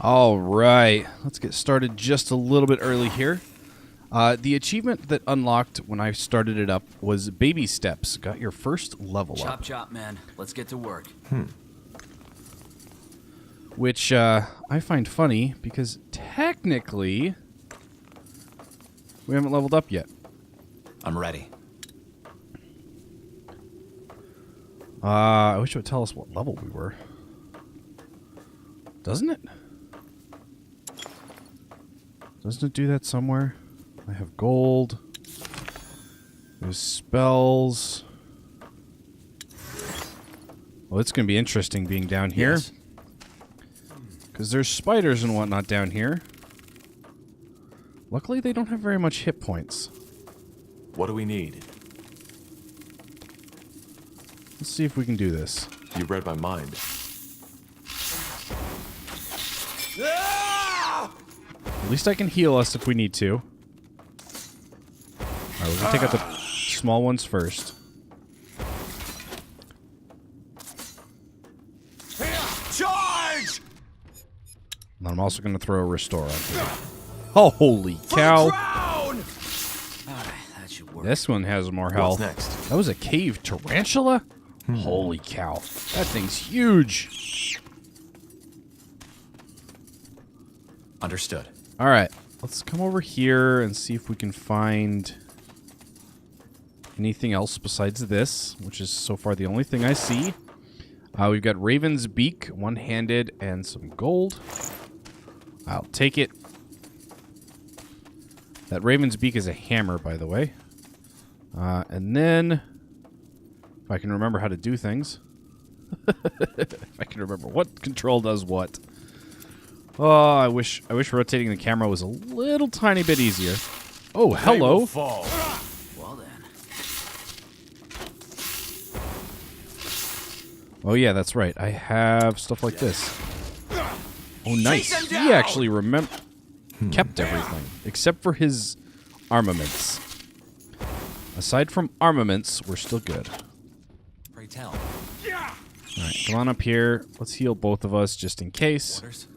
All right, let's get started just a little bit early here. The achievement that unlocked when I started it up was Baby Steps. Got your first level chop, up. Chop, man. Let's get to work. Which I find funny because technically we haven't leveled up yet. I'm ready. I wish it would tell us what level we were. Doesn't it? Doesn't it do that somewhere? I have gold. There's spells. Well, it's going to be interesting being down here. Because there's spiders and whatnot down here. Luckily, they don't have very much hit points. What do we need? Let's see if we can do this. You read my mind. At least I can heal us if we need to. Alright, we're going to take out the small ones first. Charge! And I'm also going to throw a restore on here. Oh, holy cow. Alright, that should work. This one has more health. What's next? That was a cave tarantula? Holy cow. That thing's huge. Understood. Alright, let's come over here and see if we can find anything else besides this, which is so far the only thing I see. We've got Raven's Beak, one-handed, and some gold. I'll take it. That Raven's Beak is a hammer, by the way. And then, if I can remember how to do things. If I can remember what control does what. Oh, I wish rotating the camera was a little tiny bit easier. Oh, hello. Fall. Well then. Oh yeah, that's right. I have stuff like this. Oh, nice. He actually kept everything except for his armaments. Aside from armaments, we're still good. Pray tell. All right, come on up here. Let's heal both of us just in case. Orders?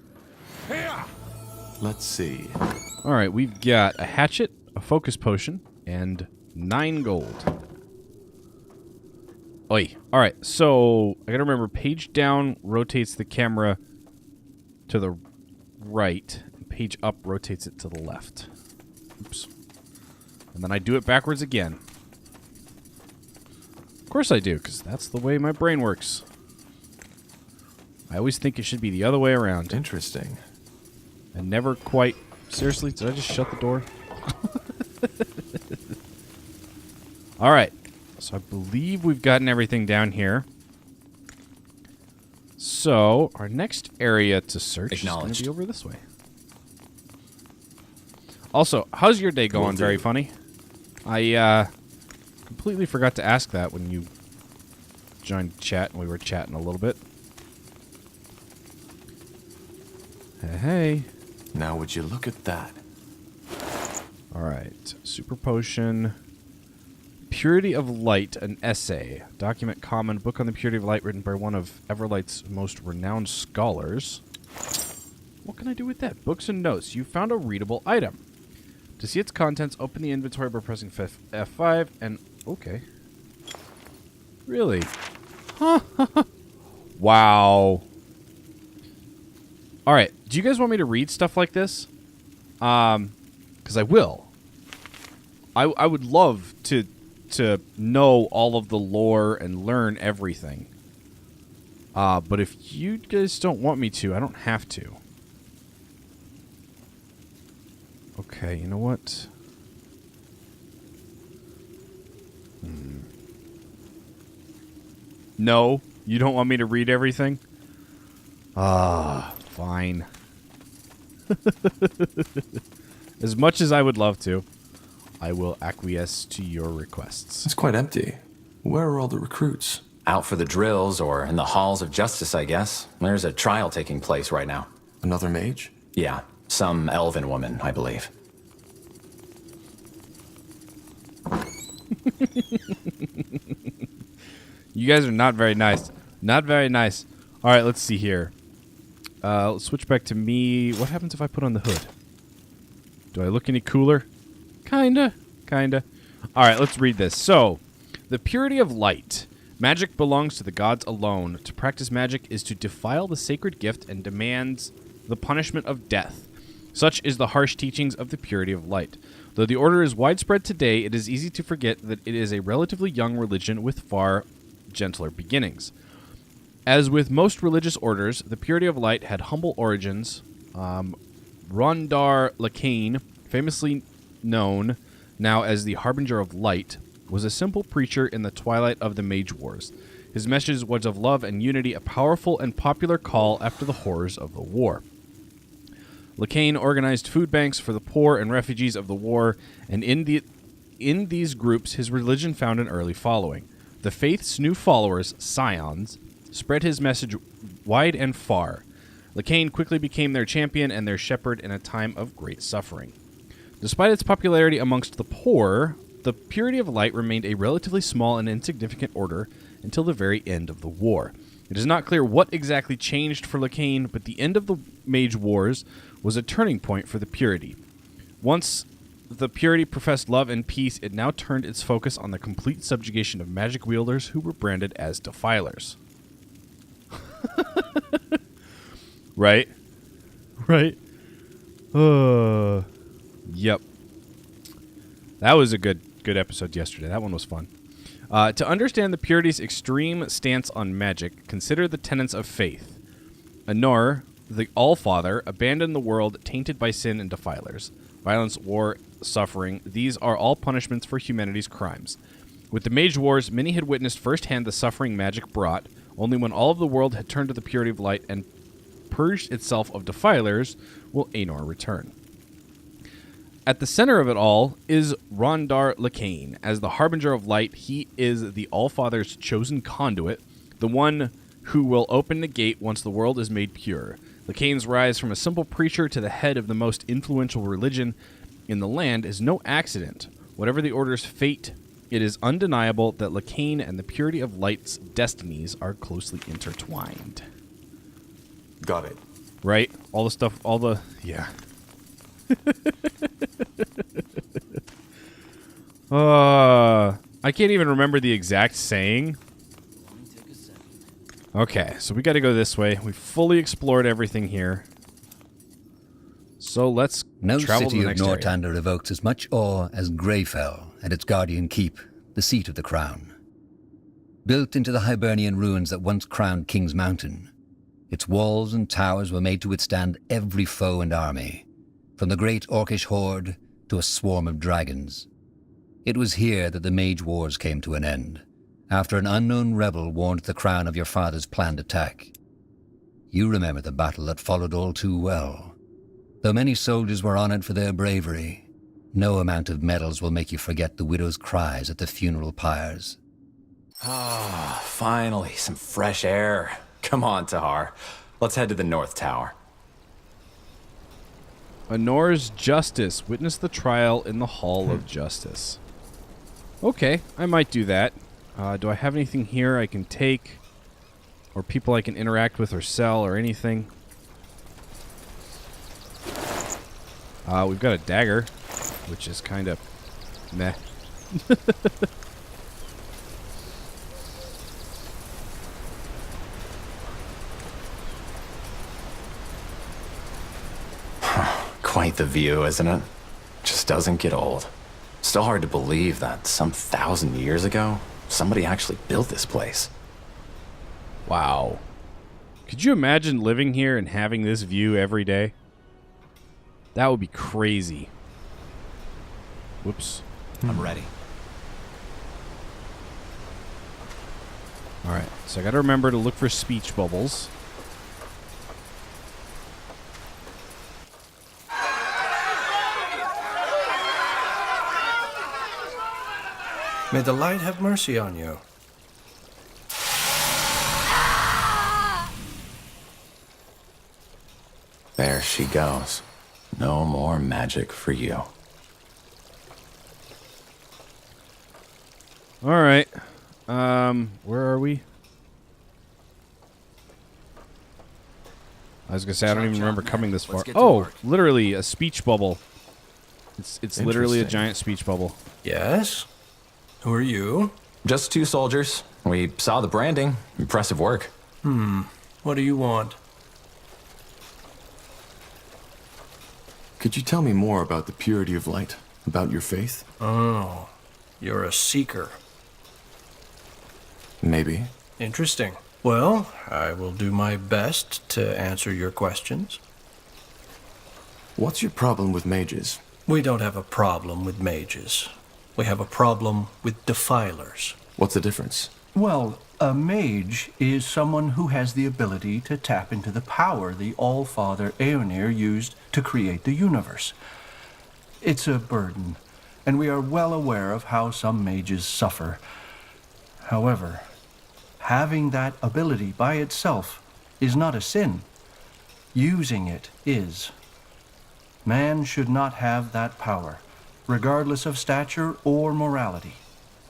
Let's see. All right, we've got a hatchet, a focus potion, and 9 gold. Oi. All right, so I gotta remember, page down rotates the camera to the right, and page up rotates it to the left. Oops. And then I do it backwards again. Of course I do, because that's the way my brain works. I always think it should be the other way around. Interesting. And never quite... Seriously, did I just shut the door? Alright. So I believe we've gotten everything down here. So, our next area to search is going to be over this way. Also, how's your day going? Very funny. I completely forgot to ask that when you joined chat and we were chatting a little bit. Hey. Now would you look at that? Alright. Super Potion. Purity of Light, an essay. Document common. Book on the purity of light written by one of Everlight's most renowned scholars. What can I do with that? Books and notes. You found a readable item. To see its contents, open the inventory by pressing F5 and... Okay. Really? Huh. Wow. Alright. Do you guys want me to read stuff like this? Because I will. I would love to know all of the lore and learn everything. But if you guys don't want me to, I don't have to. Okay, you know what? No, you don't want me to read everything? Fine. As much as I would love to, I will acquiesce to your requests. It's quite empty. Where are all the recruits? Out for the drills or in the halls of justice, I guess. There's a trial taking place right now. Another mage? Yeah, some elven woman, I believe. You guys are not very nice. Not very nice. All right, let's see here. Let's switch back to me. What happens if I put on the hood? Do I look any cooler? Kinda. All right, let's read this. So, the purity of light. Magic belongs to the gods alone. To practice magic is to defile the sacred gift and demands the punishment of death. Such is the harsh teachings of the purity of light. Though the order is widespread today, it is easy to forget that it is a relatively young religion with far gentler beginnings. As with most religious orders, the purity of light had humble origins. Rondar Lacane, famously known now as the Harbinger of Light, was a simple preacher in the twilight of the Mage Wars. His message was of love and unity, a powerful and popular call after the horrors of the war. Lacane organized food banks for the poor and refugees of the war, and in these groups his religion found an early following. The faith's new followers, Scions, spread his message wide and far. Lacane quickly became their champion and their shepherd in a time of great suffering. Despite its popularity amongst the poor, the Purity of Light remained a relatively small and insignificant order until the very end of the war. It is not clear what exactly changed for Lacane, but the end of the Mage Wars was a turning point for the Purity. Once the Purity professed love and peace, it now turned its focus on the complete subjugation of magic wielders who were branded as defilers. Right? Yep. That was a good episode yesterday. That one was fun. To understand the Purity's extreme stance on magic, consider the tenets of faith. Anor, the All-Father, abandoned the world tainted by sin and defilers. Violence, war, suffering, these are all punishments for humanity's crimes. With the Mage Wars, many had witnessed firsthand the suffering magic brought. Only when all of the world had turned to the Purity of Light and purged itself of defilers will Anor return. At the center of it all is Rondar Lacane. As the Harbinger of Light, he is the All-Father's chosen conduit, the one who will open the gate once the world is made pure. Lacane's rise from a simple preacher to the head of the most influential religion in the land is no accident. Whatever the Order's fate, it is undeniable that Lacane and the Purity of Light's destinies are closely intertwined. Got it. Right? All the stuff, yeah. I can't even remember the exact saying. Okay, so we got to go this way. We fully explored everything here. So let's travel to the next area. No city of Northander evokes as much awe as Greyfell and its guardian keep, the seat of the crown. Built into the Hibernian ruins that once crowned King's Mountain, its walls and towers were made to withstand every foe and army, from the great Orcish horde to a swarm of dragons. It was here that the Mage Wars came to an end, after an unknown rebel warned the crown of your father's planned attack. You remember the battle that followed all too well. Though many soldiers were honored for their bravery, no amount of medals will make you forget the widow's cries at the funeral pyres. Ah, finally, some fresh air. Come on, Tahar. Let's head to the North Tower. Anor's Justice. Witness the trial in the Hall of Justice. Okay, I might do that. Do I have anything here I can take? Or people I can interact with or sell or anything? We've got a dagger, which is kind of meh. Quite the view, isn't it? Just doesn't get old. Still hard to believe that some 1,000 years ago, somebody actually built this place. Wow. Could you imagine living here and having this view every day? That would be crazy. Whoops. I'm ready. Alright, so I gotta remember to look for speech bubbles. May the light have mercy on you. There she goes. No more magic for you. Alright. Where are we? I was gonna say I don't even remember coming this far. Let's get to Oh, work. literally a speech bubble. It's literally a Interesting. giant speech bubble. Yes? Who are you? Just 2 soldiers. We saw the branding. Impressive work. What do you want? Could you tell me more about the purity of light? About your faith? Oh, you're a seeker. Maybe. Interesting. Well, I will do my best to answer your questions. What's your problem with mages? We don't have a problem with mages. We have a problem with defilers. What's the difference? Well, a mage is someone who has the ability to tap into the power the All-Father Aeonir used to create the universe. It's a burden, and we are well aware of how some mages suffer. However, having that ability by itself is not a sin. Using it is. Man should not have that power, regardless of stature or morality.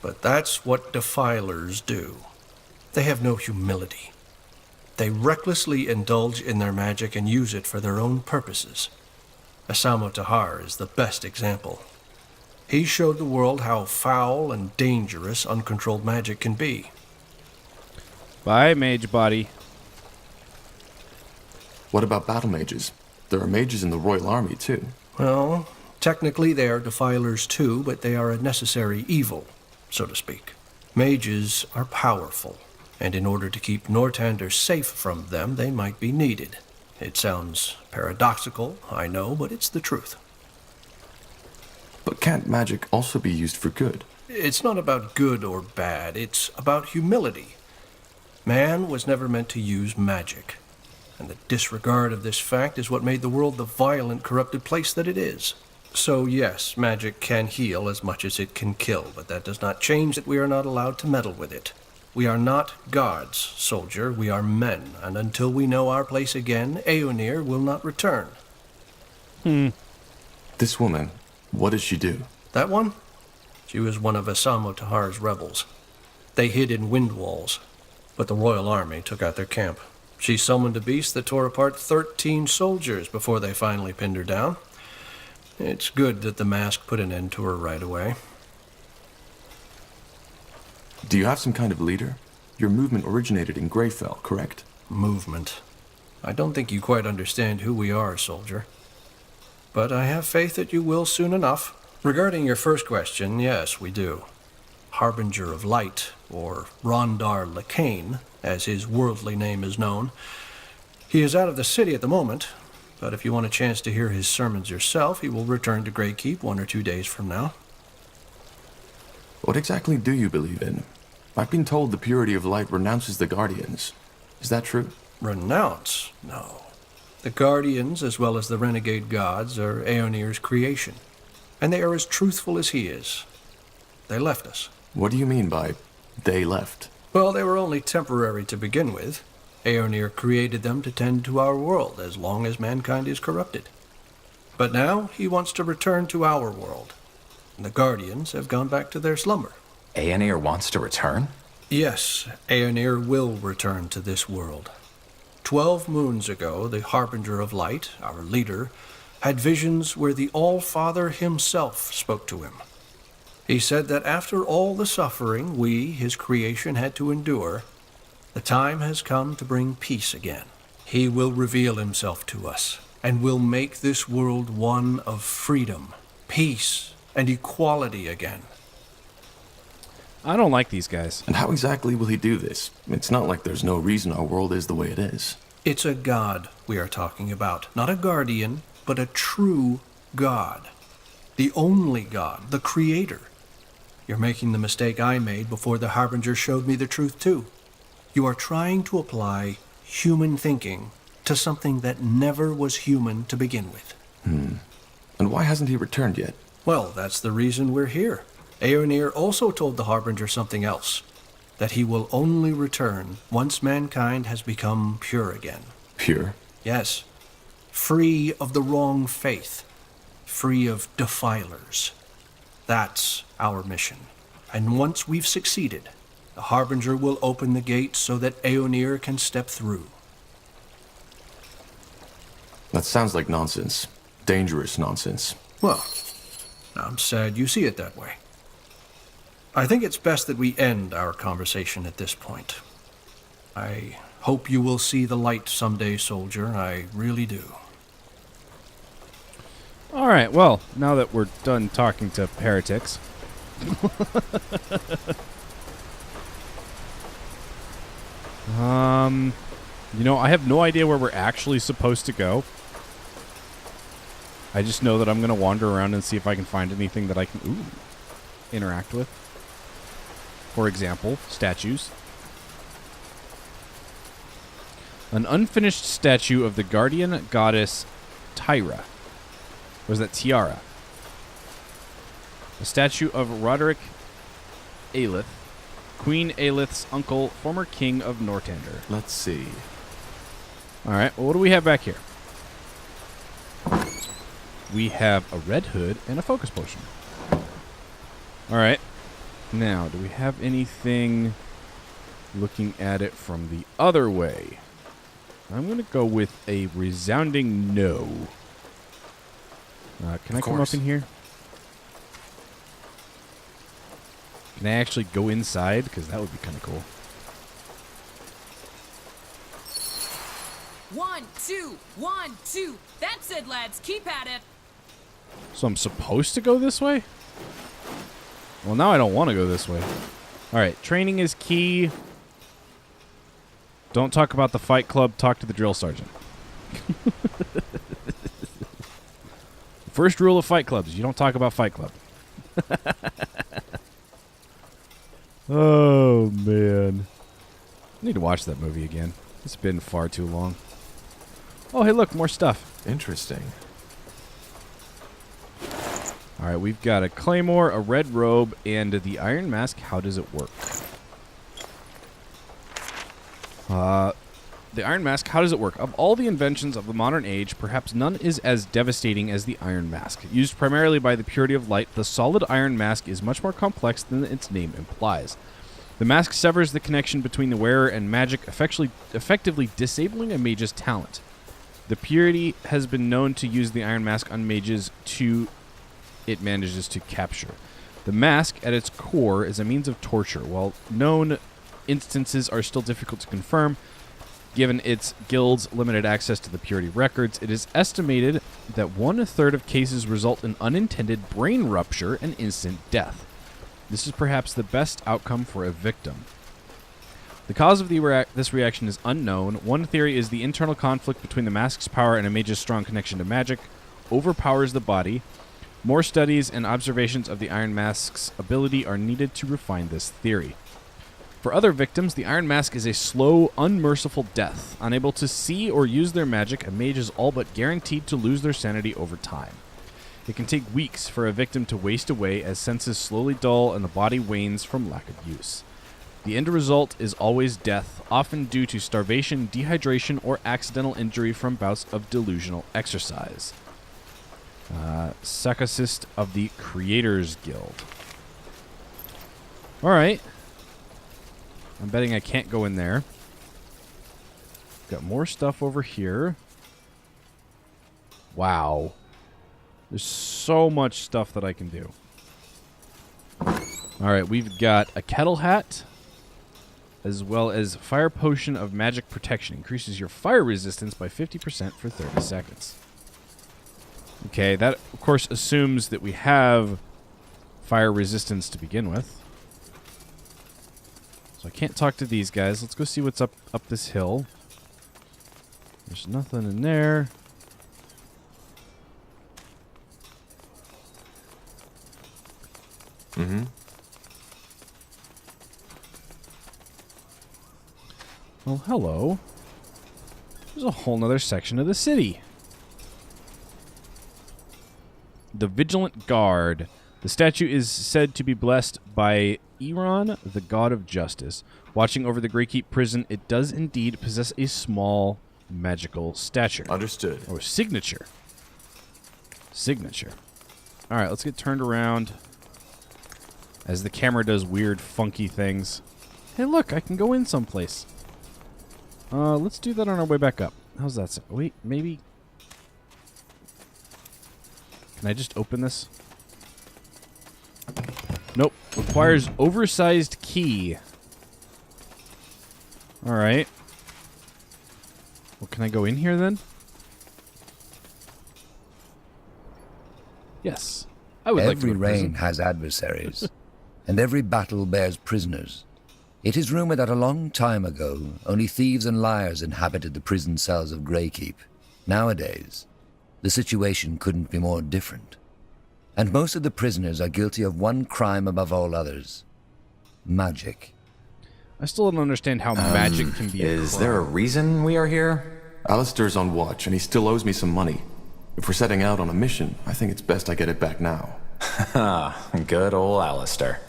But that's what defilers do. They have no humility. They recklessly indulge in their magic and use it for their own purposes. SWTOR is the best example. He showed the world how foul and dangerous uncontrolled magic can be. Bye, mage body. What about battle mages? There are mages in the Royal Army, too. Well, technically they are defilers too, but they are a necessary evil, so to speak. Mages are powerful, and in order to keep Northander safe from them, they might be needed. It sounds paradoxical, I know, but it's the truth. But can't magic also be used for good? It's not about good or bad, it's about humility. Man was never meant to use magic, and the disregard of this fact is what made the world the violent, corrupted place that it is. So yes, magic can heal as much as it can kill, but that does not change that we are not allowed to meddle with it. We are not gods, soldier, we are men, and until we know our place again, Aeonir will not return. This woman, what does she do? That one? She was one of SWTOR's rebels. They hid in wind walls, but the Royal Army took out their camp. She summoned a beast that tore apart 13 soldiers before they finally pinned her down. It's good that the mask put an end to her right away. Do you have some kind of leader? Your movement originated in Greyfell, correct? Movement. I don't think you quite understand who we are, soldier. But I have faith that you will soon enough. Regarding your first question, yes, we do. Harbinger of Light, or Rondar Lacane, as his worldly name is known. He is out of the city at the moment, but if you want a chance to hear his sermons yourself, he will return to Greykeep 1 or 2 days from now. What exactly do you believe in? I've been told the purity of light renounces the Guardians. Is that true? Renounce? No. The Guardians, as well as the renegade gods, are Aeonir's creation, and they are as truthful as he is. They left us. What do you mean by they left? Well, they were only temporary to begin with. Aeonir created them to tend to our world as long as mankind is corrupted. But now he wants to return to our world, and the Guardians have gone back to their slumber. Aeonir wants to return? Yes, Aeonir will return to this world. 12 moons ago, the Harbinger of Light, our leader, had visions where the All-Father himself spoke to him. He said that after all the suffering we, his creation, had to endure, the time has come to bring peace again. He will reveal himself to us, and will make this world one of freedom, peace, and equality again. I don't like these guys. And how exactly will he do this? It's not like there's no reason our world is the way it is. It's a god we are talking about, not a guardian, but a true god. The only god, the creator. You're making the mistake I made before the Harbinger showed me the truth too. You are trying to apply human thinking to something that never was human to begin with. And why hasn't he returned yet? Well, that's the reason we're here. Aeonir also told the Harbinger something else, that he will only return once mankind has become pure again. Pure? Yes, free of the wrong faith, free of defilers. That's our mission. And once we've succeeded, the Harbinger will open the gate so that Aeonir can step through. That sounds like nonsense. Dangerous nonsense. Well, I'm sad you see it that way. I think it's best that we end our conversation at this point. I hope you will see the light someday, soldier. I really do. All right, well, now that we're done talking to heretics. You know, I have no idea where we're actually supposed to go. I just know that I'm going to wander around and see if I can find anything that I can interact with. For example, statues. An unfinished statue of the guardian goddess Tyra. Or is that Tiara? A statue of Roderick Aelith, Queen Aelith's uncle, former king of Nortander. Let's see. All right, well, what do we have back here? We have a red hood and a focus potion. All right. Now, do we have anything looking at it from the other way? I'm going to go with a resounding no. Can I come up in here? Can I actually go inside? Because that would be kind of cool. 1, 2, 1, 2. That's it, lads. Keep at it. So I'm supposed to go this way? Well, now I don't want to go this way. All right, training is key. Don't talk about the fight club. Talk to the drill sergeant. First rule of fight clubs, you don't talk about fight club. Oh, man. I need to watch that movie again. It's been far too long. Oh, hey, look, more stuff. Interesting. All right, we've got a claymore, a red robe, and the iron mask. How does it work? The iron mask, how does it work? Of all the inventions of the modern age, perhaps none is as devastating as the iron mask. Used primarily by the Purity of Light, the solid iron mask is much more complex than its name implies. The mask severs the connection between the wearer and magic, effectively disabling a mage's talent. The Purity has been known to use the iron mask on mages it manages to capture. The mask, at its core, is a means of torture. While known instances are still difficult to confirm, given its guild's limited access to the Purity records, it is estimated that 1/3 of cases result in unintended brain rupture and instant death. This is perhaps the best outcome for a victim. The cause of this reaction is unknown. One theory is the internal conflict between the mask's power and a mage's strong connection to magic overpowers the body. More studies and observations of the Iron Mask's ability are needed to refine this theory. For other victims, the Iron Mask is a slow, unmerciful death. Unable to see or use their magic, a mage is all but guaranteed to lose their sanity over time. It can take weeks for a victim to waste away as senses slowly dull and the body wanes from lack of use. The end result is always death, often due to starvation, dehydration, or accidental injury from bouts of delusional exercise. Psychicist of the Creators Guild. Alright. I'm betting I can't go in there. Got more stuff over here. Wow. There's so much stuff that I can do. Alright, we've got a kettle hat, as well as fire potion of magic protection. Increases your fire resistance by 50% for 30 seconds. Okay, that of course assumes that we have fire resistance to begin with. So I can't talk to these guys. Let's go see what's up this hill. There's nothing in there. Mm-hmm. Well, hello. There's a whole nother section of the city. The Vigilant Guard. The statue is said to be blessed by Eron, the god of justice. Watching over the Greykeep prison, it does indeed possess a small magical stature. Understood. Or signature. Signature. Alright, let's get turned around as the camera does weird, funky things. Hey, look, I can go in someplace. Let's do that on our way back up. How's that sound? Wait, maybe... Can I just open this? Nope. Requires oversized key. Alright. Well, can I go in here then? Yes. I would like to Every go to prison. reign has adversaries, and every battle bears prisoners. It is rumored that a long time ago, only thieves and liars inhabited the prison cells of Greykeep. Nowadays, the situation couldn't be more different. And most of the prisoners are guilty of one crime above all others: magic. I still don't understand how magic can be a Is crime. there a reason we are here? Alistair's on watch, and he still owes me some money. If we're setting out on a mission, I think it's best I get it back now. Good old Alistair.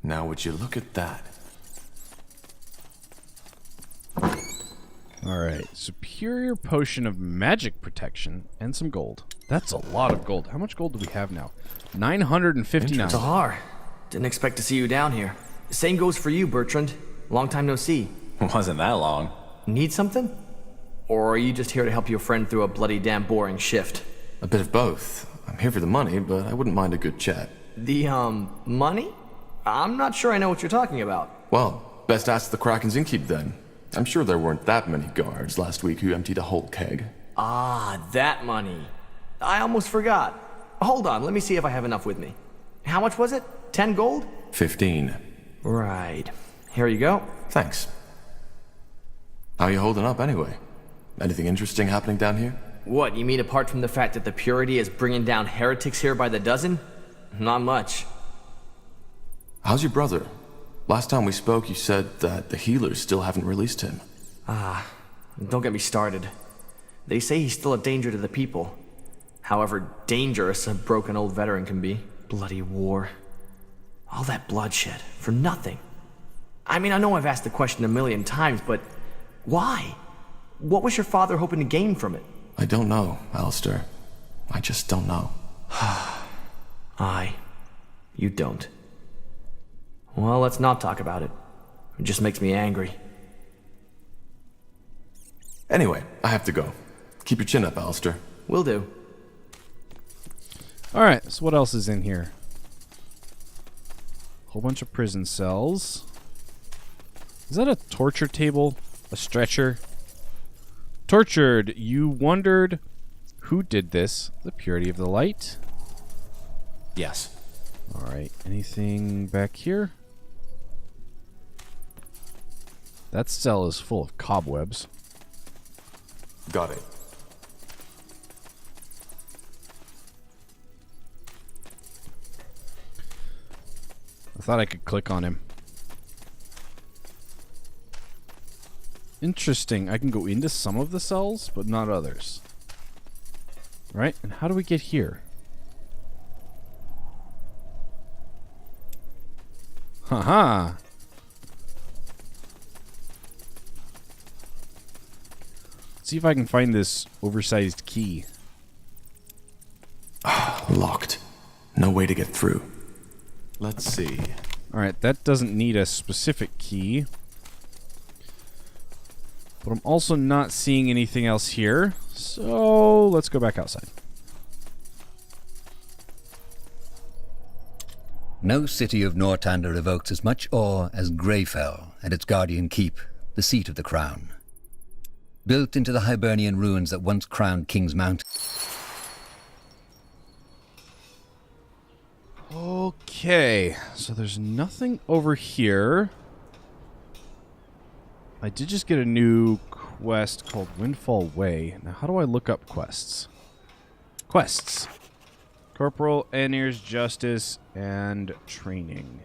Now would you look at that? Alright. Superior potion of magic protection and some gold. That's a lot of gold. How much gold do we have now? 959. Tahar, didn't expect to see you down here. Same goes for you, Bertrand. Long time no see. Wasn't that long. Need something? Or are you just here to help your friend through a bloody damn boring shift? A bit of both. I'm here for the money, but I wouldn't mind a good chat. The, money? I'm not sure I know what you're talking about. Well, best ask the Kraken's innkeep then. I'm sure there weren't that many guards last week who emptied a whole keg. Ah, that money. I almost forgot. Hold on, let me see if I have enough with me. How much was it? 10 gold? 15. Right. Here you go. Thanks. How you holding up anyway? Anything interesting happening down here? What, you mean apart from the fact that the Purity is bringing down heretics here by the dozen? Not much. How's your brother? Last time we spoke, you said that the healers still haven't released him. Don't get me started. They say he's still a danger to the people. However dangerous a broken old veteran can be. Bloody war. All that bloodshed, for nothing. I mean, I know I've asked the question a million times, but why? What was your father hoping to gain from it? I don't know, Alistair. I just don't know. You don't. Well, let's not talk about it. It just makes me angry. Anyway, I have to go. Keep your chin up, Alistair. Will do. Alright, so what else is in here? Whole bunch of prison cells. Is that a torture table? A stretcher? Tortured, you wondered who did this? The Purity of the Light? Yes. Alright, anything back here? That cell is full of cobwebs. Got it. I thought I could click on him. Interesting. I can go into some of the cells, but not others. Right? And how do we get here? Haha. Let's see if I can find this oversized key. Locked. No way to get through. Let's see. Alright, that doesn't need a specific key. But I'm also not seeing anything else here. So let's go back outside. No city of Northander evokes as much awe as Greyfell and its guardian keep, the seat of the crown. Built into the Hibernian ruins that once crowned King's Mountain. Okay, so there's nothing over here. I did just get a new quest called Windfall Way. Now, how do I look up quests? Quests. Corporal, Aenir's Justice, and Training.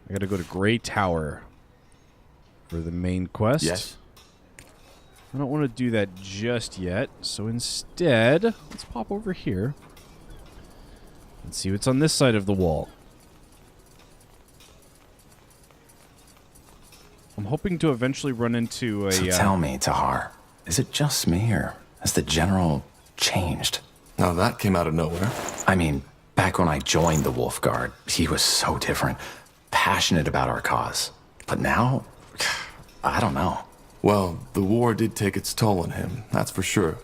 I gotta go to Grey Tower for the main quest. Yes. I don't want to do that just yet, so instead, let's pop over here and see what's on this side of the wall. I'm hoping to eventually run into a... So tell me, Tahar, is it just me, or has the general changed? Now that came out of nowhere. I mean, back when I joined the Wolf Guard, he was so different, passionate about our cause. But now, I don't know. Well, the war did take its toll on him, that's for sure.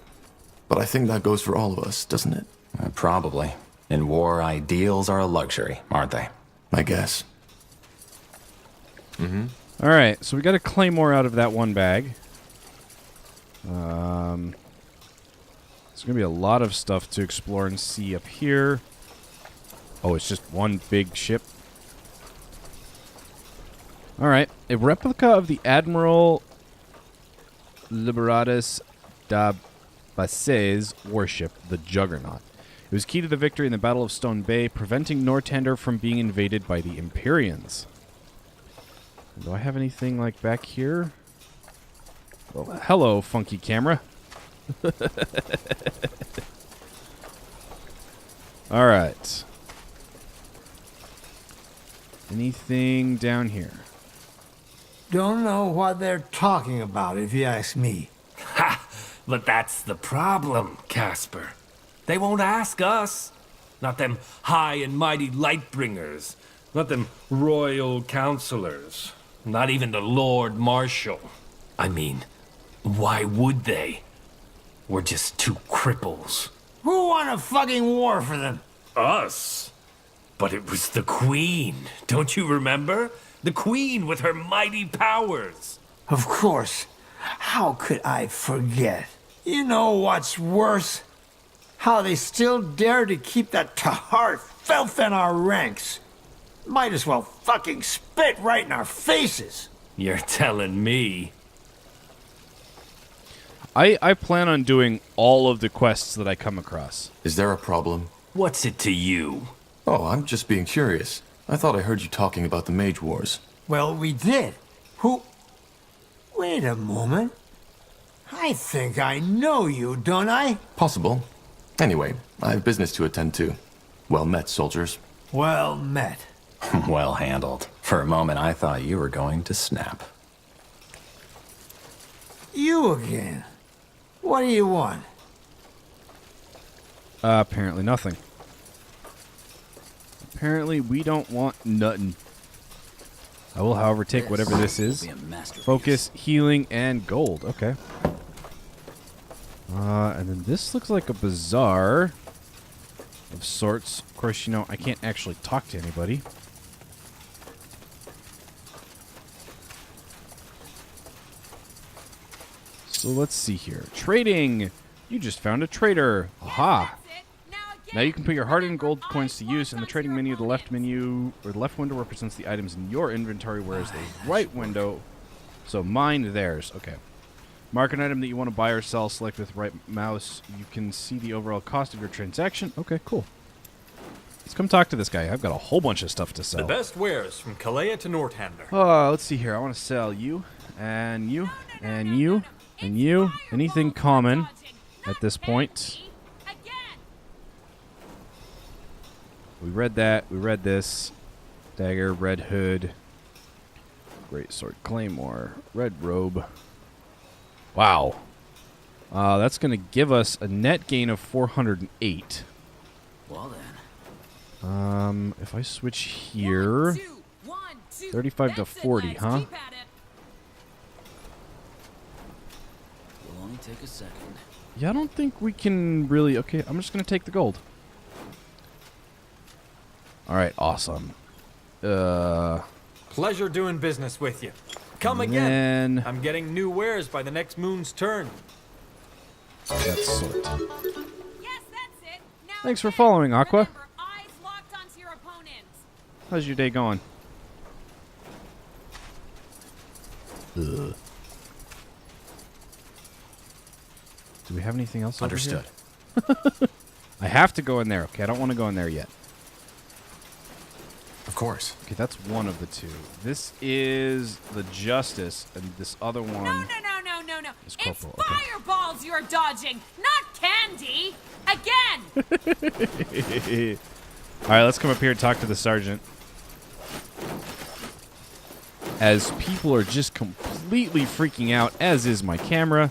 But I think that goes for all of us, doesn't it? Probably. In war, ideals are a luxury, aren't they? I guess. All right, so we got a claymore out of that one bag. There's going to be a lot of stuff to explore and see up here. Oh, it's just one big ship. All right, a replica of the Admiral Liberatus da Basse's warship, the Juggernaut. It was key to the victory in the Battle of Stone Bay, preventing Northander from being invaded by the Imperians. Do I have anything like back here? Well, hello, funky camera. All right. Anything down here? Don't know what they're talking about, if you ask me. Ha! But that's the problem, Casper. They won't ask us. Not them high and mighty Lightbringers. Not them royal counselors. Not even the Lord Marshal. I mean, why would they? We're just two cripples. Who won a fucking war for them? Us? But it was the Queen. Don't you remember? The Queen with her mighty powers. Of course. How could I forget? You know what's worse? How they still dare to keep that Tahar filth in our ranks. Might as well fucking spit right in our faces. You're telling me. I plan on doing all of the quests that I come across. Is there a problem? What's it to you? Oh, I'm just being curious. I thought I heard you talking about the Mage Wars. Well, we did. Who... Wait a moment. I think I know you, don't I? Possible. Anyway, I have business to attend to. Well met, soldiers. Well met. Well handled. For a moment, I thought you were going to snap. You again. What do you want? Apparently nothing. Apparently we don't want nothing. I will, however, take whatever this is. Focus, healing, and gold. Okay. And then this looks like a bazaar of sorts. Of course, you know, I can't actually talk to anybody. So let's see here. Trading! You just found a trader. Aha! Now you can put your hard-earned gold coins to use in the trading menu. The left menu, or the left window represents the items in your inventory, whereas the right window, so mine theirs. Okay. Mark an item that you want to buy or sell. Select with right mouse. You can see the overall cost of your transaction. Okay, cool. Let's come talk to this guy. I've got a whole bunch of stuff to sell. The best wares from Kalea to Northander. Let's see here. I want to sell you, and you, and you, and you. Anything common at this point. We read that. We read this. Dagger, red hood. Great sword, claymore, red robe. Wow. That's going to give us a net gain of 408. Well then. If I switch here, 35 to 40, huh? Will only take a second. Yeah, I don't think we can really... Okay, I'm just going to take the gold. All right, awesome. Pleasure doing business with you. Come again. I'm getting new wares by the next moon's turn. That sort. Yes, that's it. Now Thanks for following, Aqua. remember, eyes locked onto your opponents. How's your day going? Ugh. Do we have anything else over here? Understood. I have to go in there. Okay, I don't want to go in there yet. Of course. Okay, that's one of the two. This is the Justice, and this other one... No. It's It's Corporal, okay. fireballs you're dodging, not candy. Again. All right, let's come up here and talk to the sergeant. As people are just completely freaking out, as is my camera.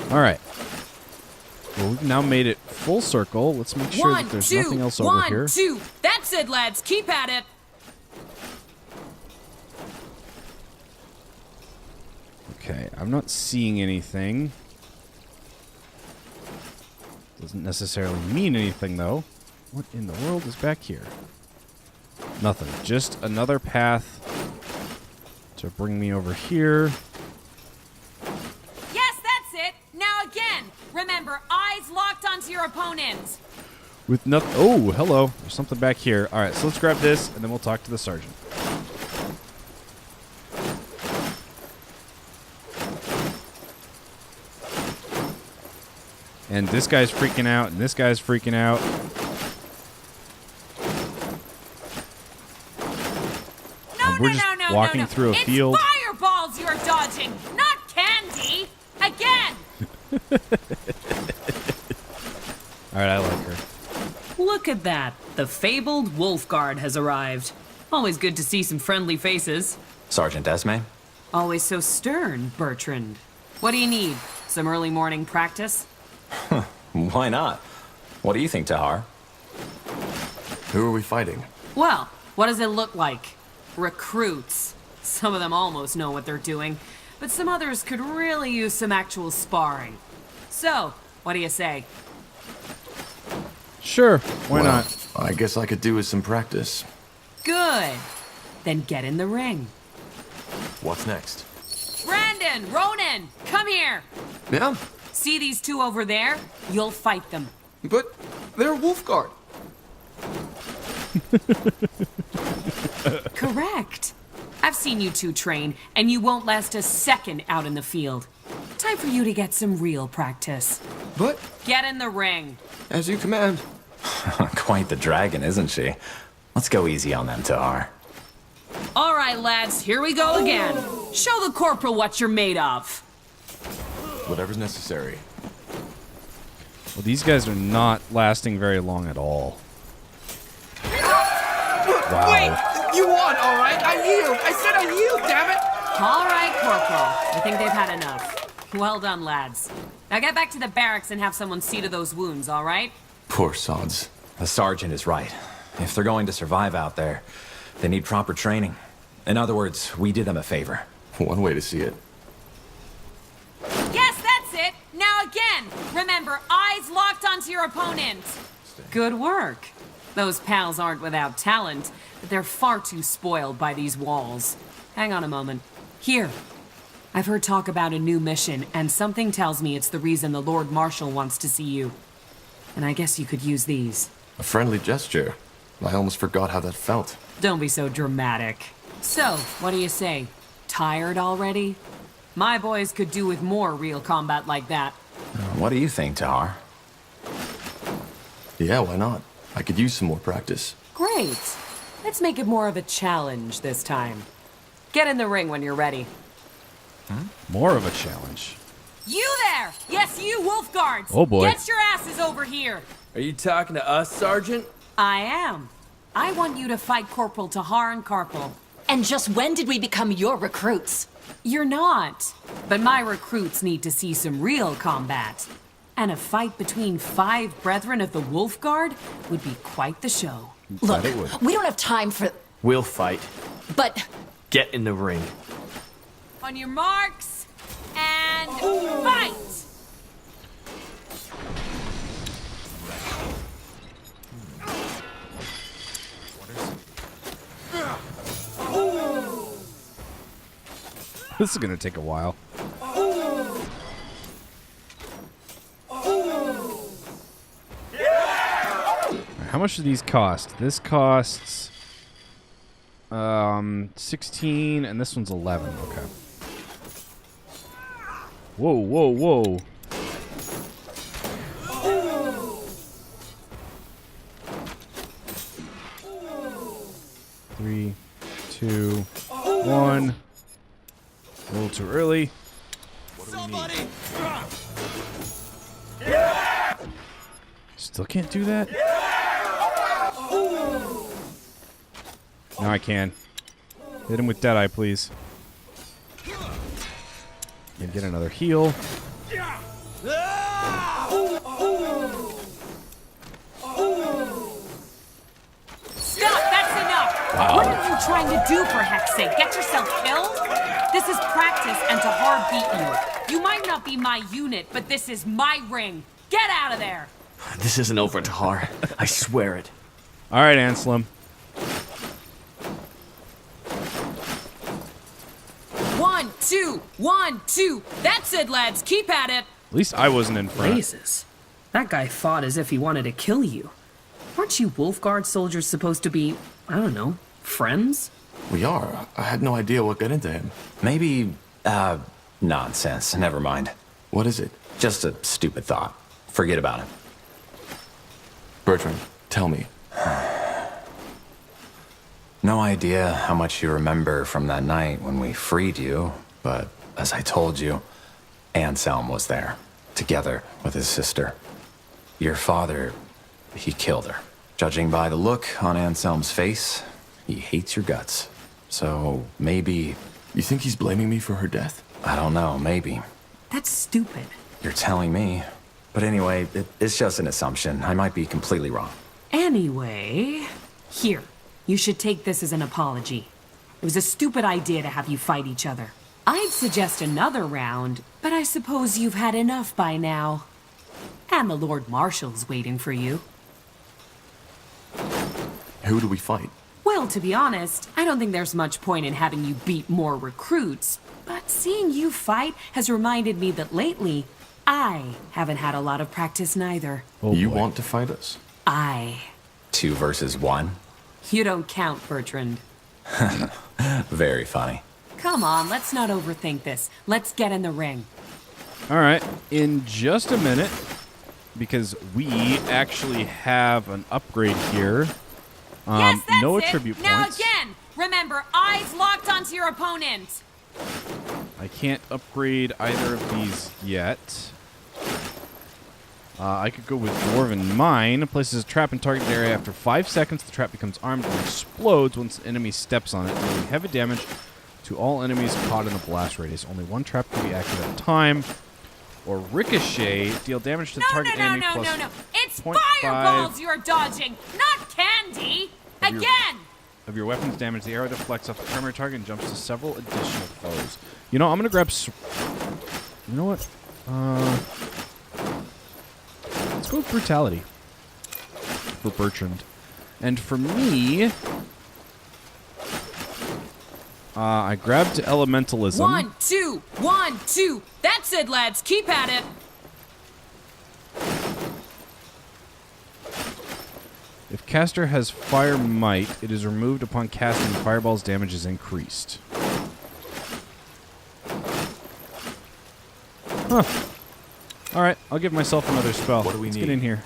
All right. Well, we've now made it full circle. Let's make sure that there's nothing else over here. 1, 2. That's it, lads. Keep at it. Okay, I'm not seeing anything. Doesn't necessarily mean anything, though. What in the world is back here? Nothing. Just another path to bring me over here. Yes, that's it. Now again. Remember, eyes locked onto your opponent. With nothing. Oh, hello. There's something back here. All right, so let's grab this, and then we'll talk to the sergeant. And this guy's freaking out, and this guy's freaking out. No, we're just walking through a field. It's fireballs you're dodging, not candy. Again. All right, I like her. Look at that. The fabled Wolf Guard has arrived. Always good to see some friendly faces. Sergeant Esme? Always so stern, Bertrand. What do you need? Some early morning practice? Why not? What do you think, Tahar? Who are we fighting? Well, what does it look like? Recruits. Some of them almost know what they're doing, but some others could really use some actual sparring. So, what do you say? Sure, why not? I guess I could do with some practice. Good. Then get in the ring. What's next? Brandon, Ronan, come here. Yeah? See these two over there? You'll fight them. But they're Wolfguard. Correct. I've seen you two train, and you won't last a second out in the field. Time for you to get some real practice. But get in the ring. As you command. Quite the dragon, isn't she? Let's go easy on them, Tahar. All right, lads, here we go again. Show the corporal what you're made of. Whatever's necessary. Well, these guys are not lasting very long at all. Wow. Wait! You won, all right? I yield! I said I yield, damn it! All right, Corporal. I think they've had enough. Well done, lads. Now get back to the barracks and have someone see to those wounds, all right? Poor sods. The sergeant is right. If they're going to survive out there, they need proper training. In other words, we did them a favor. One way to see it. Yes, that's it. Now again. Remember, eyes locked onto your opponent. Good work. Those pals aren't without talent, but they're far too spoiled by these walls. Hang on a moment. Here. I've heard talk about a new mission, and something tells me it's the reason the Lord Marshal wants to see you. And I guess you could use these. A friendly gesture. I almost forgot how that felt. Don't be so dramatic. So, what do you say? Tired already? My boys could do with more real combat like that. What do you think, Tahar? Yeah, why not? I could use some more practice. Great. Let's make it more of a challenge this time. Get in the ring when you're ready. More of a challenge. You there! Yes, you, Wolf Guards! Oh boy. Get your asses over here! Are you talking to us, Sergeant? I am. I want you to fight Corporal Tahar and Carpal. And just when did we become your recruits? You're not. But my recruits need to see some real combat. And a fight between 5 brethren of the Wolf Guard would be quite the show. Look, we don't have time for... We'll fight. But... Get in the ring. On your marks, and fight! This is gonna take a while. How much do these cost? This costs 16, and this one's 11. Okay. Whoa, whoa, whoa. Three, two, one. A little too early. What do we need? Still can't do that? Now I can. Hit him with Deadeye, please. And get another heal. Stop! That's enough! Wow. What are you trying to do, for heck's sake? Get yourself killed? This is practice, and Tahar beat you. You might not be my unit, but this is my ring. Get out of there! This isn't over, Tahar. I swear it. All right, Anselm. 1, 2, 1, 2. That's it, lads. Keep at it. At least I wasn't in front. Jesus. That guy fought as if he wanted to kill you. Aren't you Wolfguard soldiers supposed to be, I don't know, friends? We are. I had no idea what got into him. Maybe, nonsense. Never mind. What is it? Just a stupid thought. Forget about it. Bertrand, tell me. No idea how much you remember from that night when we freed you, but as I told you, Anselm was there, together with his sister. Your father, he killed her. Judging by the look on Anselm's face, he hates your guts. So maybe... You think he's blaming me for her death? I don't know, maybe. That's stupid. You're telling me. But anyway, it's just an assumption. I might be completely wrong. Anyway, here. You should take this as an apology. It was a stupid idea to have you fight each other. I'd suggest another round, but I suppose you've had enough by now. And the Lord Marshal's waiting for you. Who do we fight? Well, to be honest, I don't think there's much point in having you beat more recruits, but seeing you fight has reminded me that lately, I haven't had a lot of practice neither. Oh, you want to fight us? 2 versus 1? You don't count, Bertrand. Very funny. Come on, let's not overthink this. Let's get in the ring. All right, in just a minute, because we actually have an upgrade here. Yes, that's no it. attribute Now points. again, remember, eyes locked onto your opponent. I can't upgrade either of these yet. I could go with Dwarven Mine. Places a trap in target area. After 5 seconds, the trap becomes armed and explodes once an enemy steps on it, dealing heavy damage to all enemies caught in the blast radius. Only one trap can be active at a time. Or Ricochet, deal damage to the target enemy plus No. It's 0.5 fireballs you're dodging, not candy. Again. of your weapon's damage. The arrow deflects off the primary target and jumps to several additional foes. You know, I'm gonna grab. You know what? Let's go with brutality for Bertrand, and for me, I grabbed elementalism. 1, 2, 1, 2. That's it, lads. Keep at it. If caster has fire might, it is removed upon casting. Fireball's damage is increased. Huh. All right, I'll give myself another spell. What do we Let's need? get in here.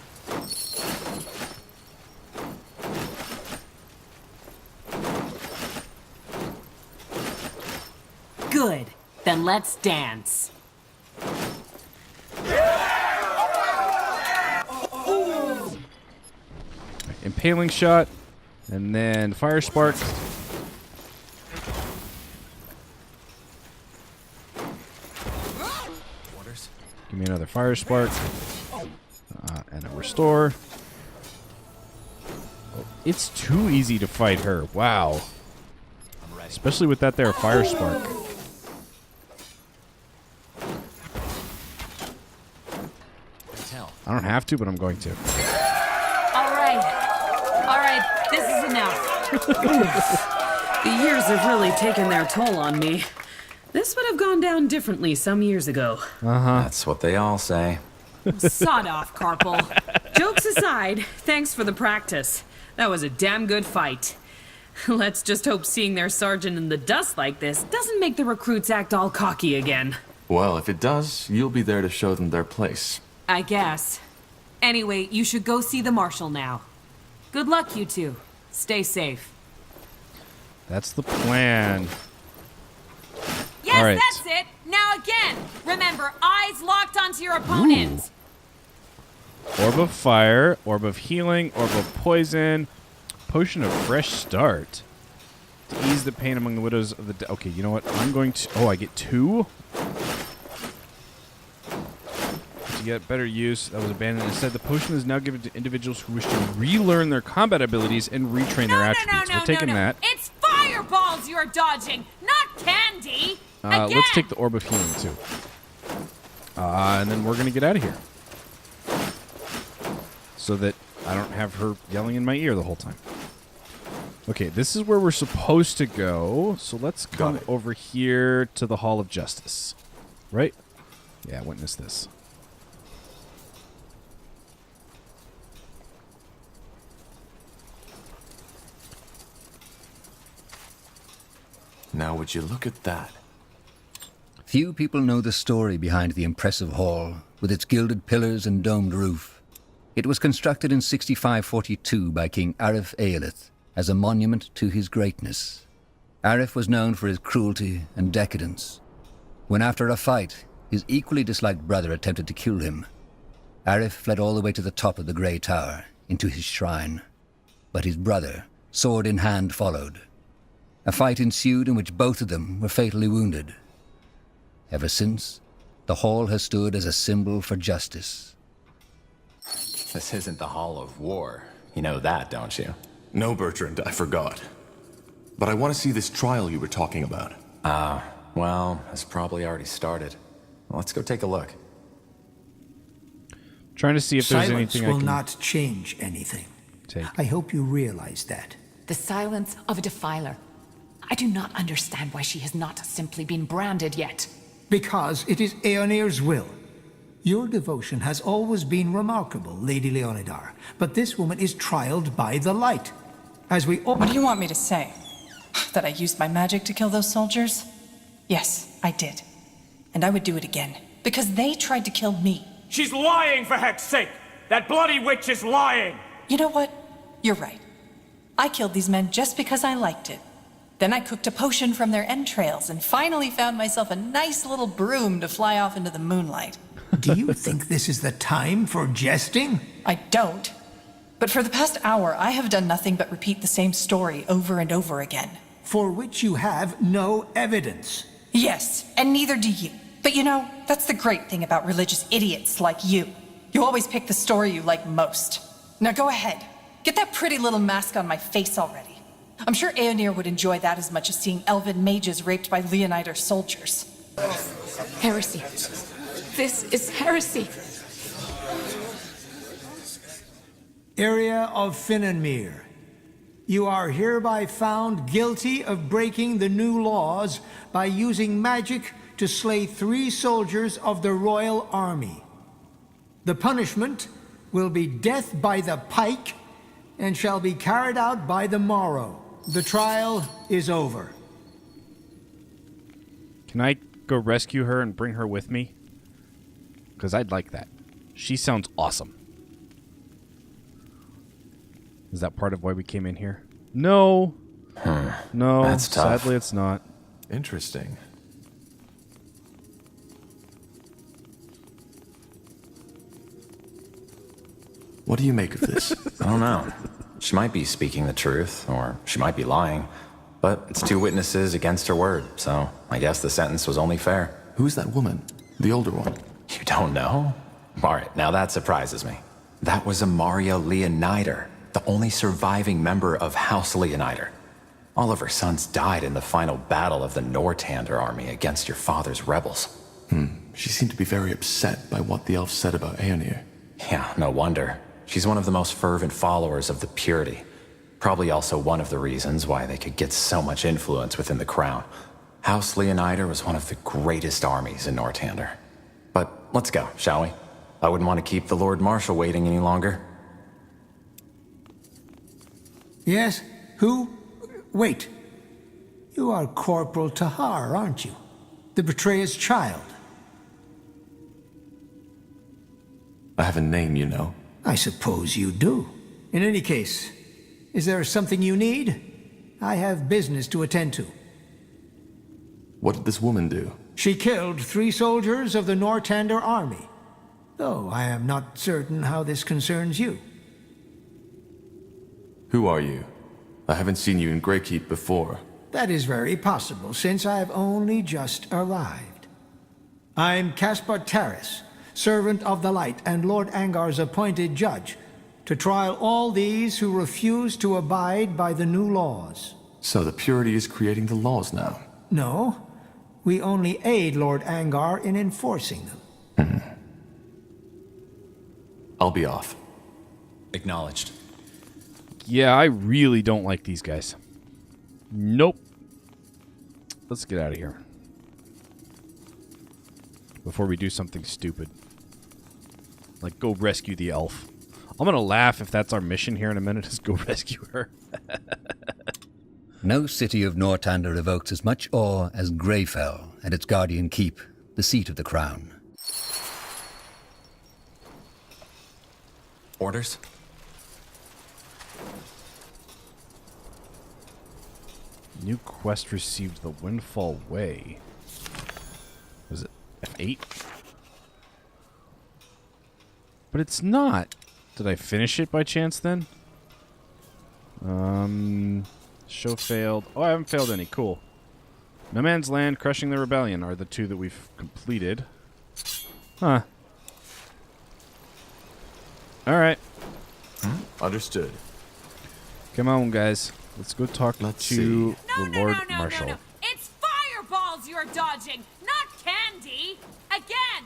Good. Then let's dance. Impaling shot, and then fire spark. Give me another fire spark, and a restore. Oh, it's too easy to fight her. Wow. Especially with that there fire spark. I don't have to, but I'm going to. All right, this is enough. The years have really taken their toll on me. This would have gone down differently some years ago. That's what they all say. Sod off, Carpal. Jokes aside, thanks for the practice. That was a damn good fight. Let's just hope seeing their sergeant in the dust like this doesn't make the recruits act all cocky again. Well, if it does, you'll be there to show them their place. I guess. Anyway, you should go see the marshal now. Good luck, you two. Stay safe. That's the plan. Yes, All right. that's it. Now again, remember, eyes locked onto your opponent. Orb of fire, orb of healing, orb of poison, potion of fresh start. To ease the pain among the widows of the okay, you know what? I'm going to... Oh, I get 2? To get better use, that was abandoned. Instead, the potion is now given to individuals who wish to relearn their combat abilities and retrain their attributes. We're taking that. It's fireballs balls you're dodging, not candy! Again! Let's take the Orb of Healing, too. And then we're going to get out of here. So that I don't have her yelling in my ear the whole time. Okay, this is where we're supposed to go. So let's come over here to the Hall of Justice. Right? Yeah, witness this. Now would you look at that? Few people know the story behind the impressive hall, with its gilded pillars and domed roof. It was constructed in 6542 by King Arif Eilith as a monument to his greatness. Arif was known for his cruelty and decadence. When after a fight, his equally disliked brother attempted to kill him, Arif fled all the way to the top of the Grey Tower, into his shrine. But his brother, sword in hand, followed. A fight ensued in which both of them were fatally wounded. Ever since, the hall has stood as a symbol for justice. This isn't the Hall of War. You know that, don't you? No, Bertrand, I forgot. But I want to see this trial you were talking about. Well, it's probably already started. Let's go take a look. Trying to see if there's Silence anything I will can not change anything. take. I hope you realize that. The silence of a defiler. I do not understand why she has not simply been branded yet. Because it is Aeonir's will. Your devotion has always been remarkable, Lady Leonidar, but this woman is trialed by the light. As we all— What do you want me to say? That I used my magic to kill those soldiers? Yes, I did. And I would do it again, because they tried to kill me. She's lying, for heck's sake! That bloody witch is lying! You know what? You're right. I killed these men just because I liked it. Then I cooked a potion from their entrails and finally found myself a nice little broom to fly off into the moonlight. Do you think this is the time for jesting? I don't. But for the past hour, I have done nothing but repeat the same story over and over again. For which you have no evidence. Yes, and neither do you. But you know, that's the great thing about religious idiots like you. You always pick the story you like most. Now go ahead. Get that pretty little mask on my face already. I'm sure Aeonir would enjoy that as much as seeing elven mages raped by Leonider soldiers. Heresy. This is heresy. Area of Finnenmere. You are hereby found guilty of breaking the new laws by using magic to slay 3 soldiers of the royal army. The punishment will be death by the pike and shall be carried out by the morrow. The trial is over. Can I go rescue her and bring her with me? Because I'd like that. She sounds awesome. Is that part of why we came in here? No. No, That's tough. sadly it's not. Interesting. What do you make of this? I don't know. She might be speaking the truth, or she might be lying. But it's 2 witnesses against her word, so I guess the sentence was only fair. Who's that woman? The older one? You don't know? Alright, now that surprises me. That was Amaria Leonider, the only surviving member of House Leonider. All of her sons died in the final battle of the Nortander army against your father's rebels. She seemed to be very upset by what the elves said about Aeonir. Yeah, no wonder. She's one of the most fervent followers of the Purity. Probably also one of the reasons why they could get so much influence within the crown. House Leonider was one of the greatest armies in Nortander. But let's go, shall we? I wouldn't want to keep the Lord Marshal waiting any longer. Yes? Who? Wait. You are Corporal Tahar, aren't you? The betrayer's child. I have a name, you know. I suppose you do. In any case, is there something you need? I have business to attend to. What did this woman do? She killed 3 soldiers of the Nortander army. Though I am not certain how this concerns you. Who are you? I haven't seen you in Greykeep before. That is very possible, since I have only just arrived. I'm Caspar Taris, servant of the light and Lord Angar's appointed judge, to trial all these who refuse to abide by the new laws. So the purity is creating the laws now? No, we only aid Lord Angar in enforcing them. I'll be off. Acknowledged. Yeah, I really don't like these guys. Nope. Let's get out of here. Before we do something stupid. Like go rescue the elf. I'm gonna laugh if that's our mission here in a minute, is go rescue her. No city of Northander evokes as much awe as Greyfell and its guardian keep, the seat of the crown. Orders? New quest received, the Windfall Way. Was it F8? But it's not. Did I finish it by chance then? Show failed. Oh, I haven't failed any. Cool. No Man's Land, Crushing the Rebellion are the two that we've completed. Huh. Alright. Understood. Come on, guys. Let's go talk to the Lord Marshal. No. It's fireballs you're dodging, not candy. Again.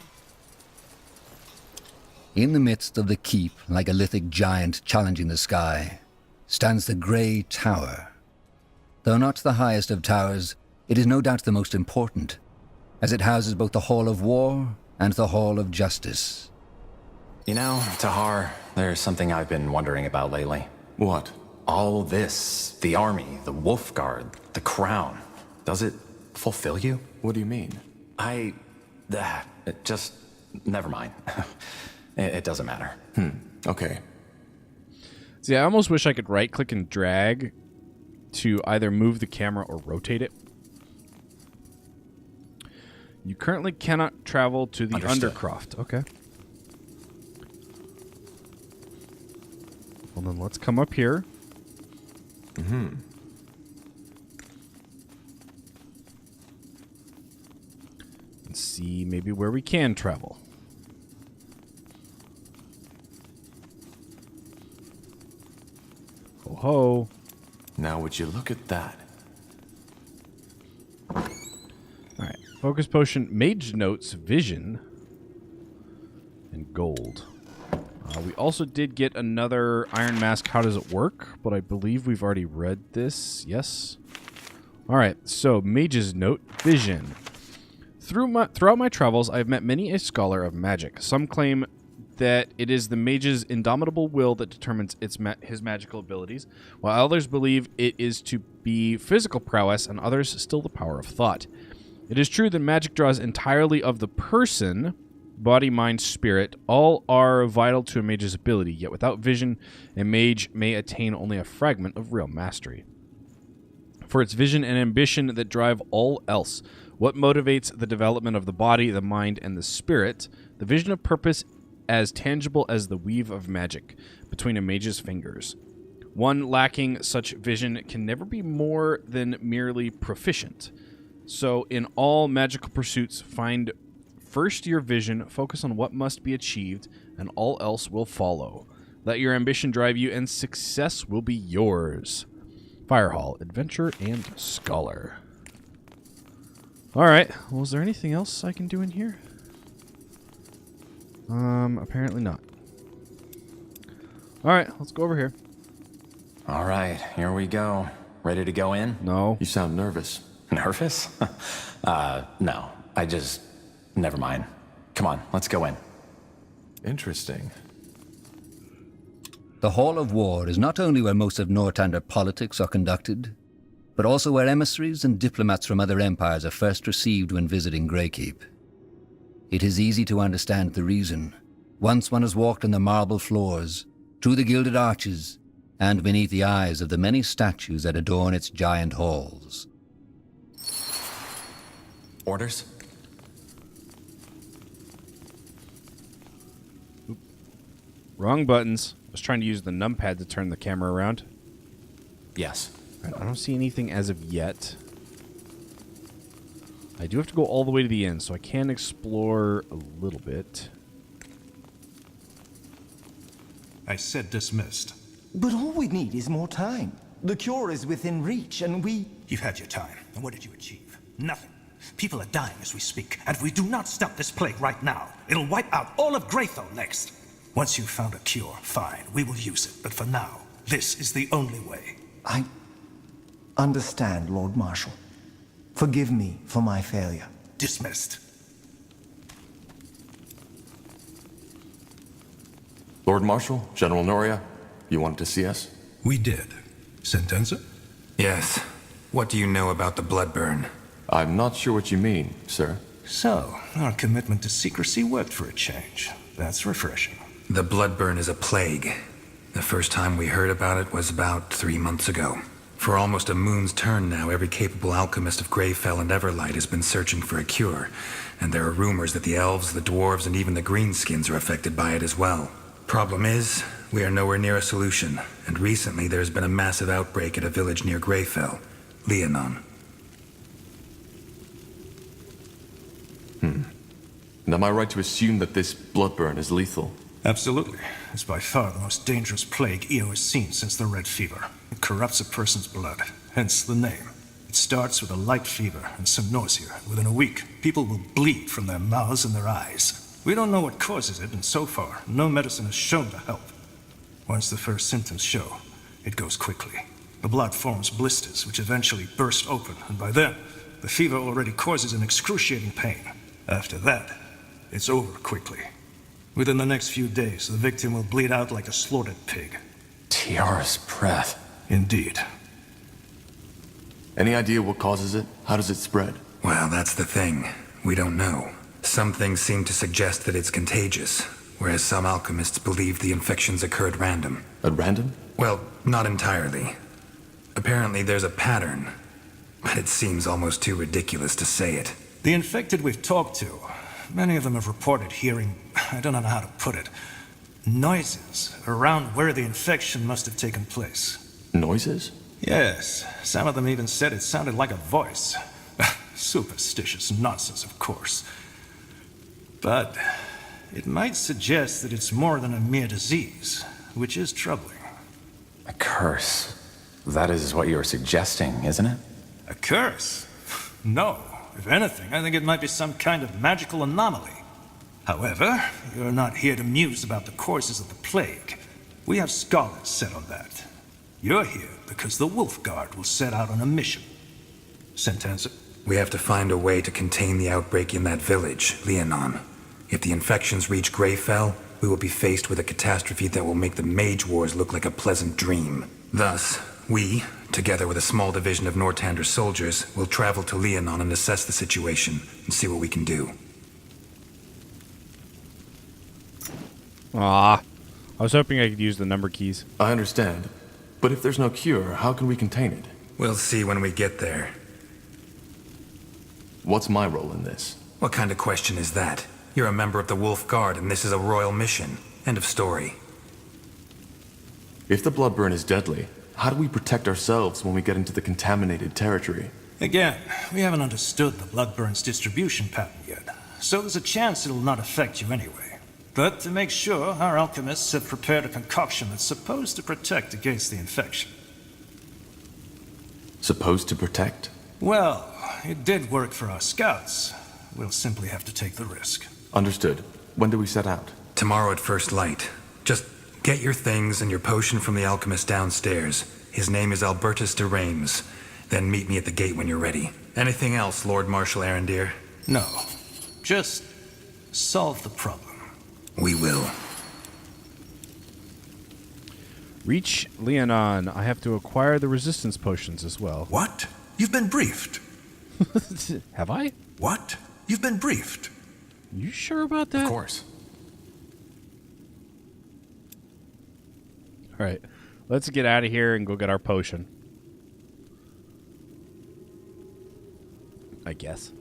In the midst of the keep, like a lithic giant challenging the sky, stands the Grey Tower. Though not the highest of towers, it is no doubt the most important, as it houses both the Hall of War and the Hall of Justice. You know, Tahar, there's something I've been wondering about lately. What? All this, the army, the Wolf Guard, the crown, does it fulfill you? What do you mean? It just, never mind. It doesn't matter. Okay. See, I almost wish I could right-click and drag to either move the camera or rotate it. You currently cannot travel to the Undercroft. Okay. Well, then let's come up here. And see maybe where we can travel. Ho ho. Now would you look at that? Alright. Focus potion, mage notes, vision, and gold. We also did get another Iron Mask, how does it work? But I believe we've already read this. Yes. Alright, so Mage's Note, Vision. Throughout my travels, I have met many a scholar of magic. Some claim that it is the mage's indomitable will that determines his magical abilities, while others believe it is to be physical prowess, and others still the power of thought. It is true that magic draws entirely of the person. Body, mind, spirit, all are vital to a mage's ability, yet without vision, a mage may attain only a fragment of real mastery. For it's vision and ambition that drive all else. What motivates the development of the body, the mind, and the spirit? The vision of purpose as tangible as the weave of magic between a mage's fingers. One lacking such vision can never be more than merely proficient. So in all magical pursuits, find first your vision, focus on what must be achieved, and all else will follow. Let your ambition drive you, and success will be yours. Firehall, Adventure, and Scholar. Alright, well, is there anything else I can do in here? Apparently not. Alright, let's go over here. Alright, here we go. Ready to go in? No. You sound nervous. Nervous? No. Never mind. Come on, let's go in. Interesting. The Hall of War is not only where most of Northander politics are conducted, but also where emissaries and diplomats from other empires are first received when visiting Greykeep. It is easy to understand the reason. Once one has walked on the marble floors, through the gilded arches, and beneath the eyes of the many statues that adorn its giant halls. Orders? Wrong buttons. I was trying to use the numpad to turn the camera around. Yes. Right, I don't see anything as of yet. I do have to go all the way to the end, so I can explore a little bit. I said dismissed. But all we need is more time. The cure is within reach, and we... You've had your time, and what did you achieve? Nothing. People are dying as we speak, and if we do not stop this plague right now, it'll wipe out all of Greyfell next. Once you've found a cure, fine, we will use it, but for now, this is the only way. I understand, Lord Marshal. Forgive me for my failure. Dismissed. Lord Marshal, General Noria, you wanted to see us? We did. Sentenza? Yes. What do you know about the Bloodburn? I'm not sure what you mean, sir. So, our commitment to secrecy worked for a change. That's refreshing. The Bloodburn is a plague. The first time we heard about it was about 3 months ago. For almost a moon's turn now, every capable alchemist of Greyfell and Everlight has been searching for a cure, and there are rumors that the elves, the dwarves, and even the greenskins are affected by it as well. Problem is, we are nowhere near a solution, and recently there's been a massive outbreak at a village near Greyfell, Leonon. And am I right to assume that this Bloodburn is lethal? Absolutely. It's by far the most dangerous plague EO has seen since the Red Fever. It corrupts a person's blood, hence the name. It starts with a light fever and some nausea. Within a week, people will bleed from their mouths and their eyes. We don't know what causes it, and so far, no medicine has shown to help. Once the first symptoms show, it goes quickly. The blood forms blisters, which eventually burst open, and by then, the fever already causes an excruciating pain. After that, it's over quickly. Within the next few days, the victim will bleed out like a slaughtered pig. Tiara's breath. Indeed. Any idea what causes it? How does it spread? Well, that's the thing. We don't know. Some things seem to suggest that it's contagious, whereas some alchemists believe the infections occurred random. At random? Well, not entirely. Apparently there's a pattern, but it seems almost too ridiculous to say it. The infected we've talked to, many of them have reported hearing, I don't know how to put it, noises around where the infection must have taken place. Noises? Yes. Some of them even said it sounded like a voice. Superstitious nonsense, of course. But it might suggest that it's more than a mere disease, which is troubling. A curse. That is what you're suggesting, isn't it? A curse? No. If anything, I think it might be some kind of magical anomaly. However, you're not here to muse about the causes of the plague. We have scholars set on that. You're here because the Wolf Guard will set out on a mission. Sentenza? We have to find a way to contain the outbreak in that village, Leonon. If the infections reach Greyfell, we will be faced with a catastrophe that will make the Mage Wars look like a pleasant dream. Thus, we, together with a small division of Nortander's soldiers, will travel to Leonon and assess the situation and see what we can do. I was hoping I could use the number keys. I understand. But if there's no cure, how can we contain it? We'll see when we get there. What's my role in this? What kind of question is that? You're a member of the Wolf Guard, and this is a royal mission. End of story. If the Bloodburn is deadly, how do we protect ourselves when we get into the contaminated territory? Again, we haven't understood the Bloodburn's distribution pattern yet, so there's a chance it'll not affect you anyway. But to make sure, our alchemists have prepared a concoction that's supposed to protect against the infection. Supposed to protect? Well, it did work for our scouts. We'll simply have to take the risk. Understood. When do we set out? Tomorrow at first light. Just get your things and your potion from the alchemist downstairs. His name is Albertus de Reims. Then meet me at the gate when you're ready. Anything else, Lord Marshal Arendir? No. Just solve the problem. We will. Reach Leonon. I have to acquire the resistance potions as well. What? You've been briefed. Have I? What? You've been briefed. You sure about that? Of course. All right. Let's get out of here and go get our potion. I guess.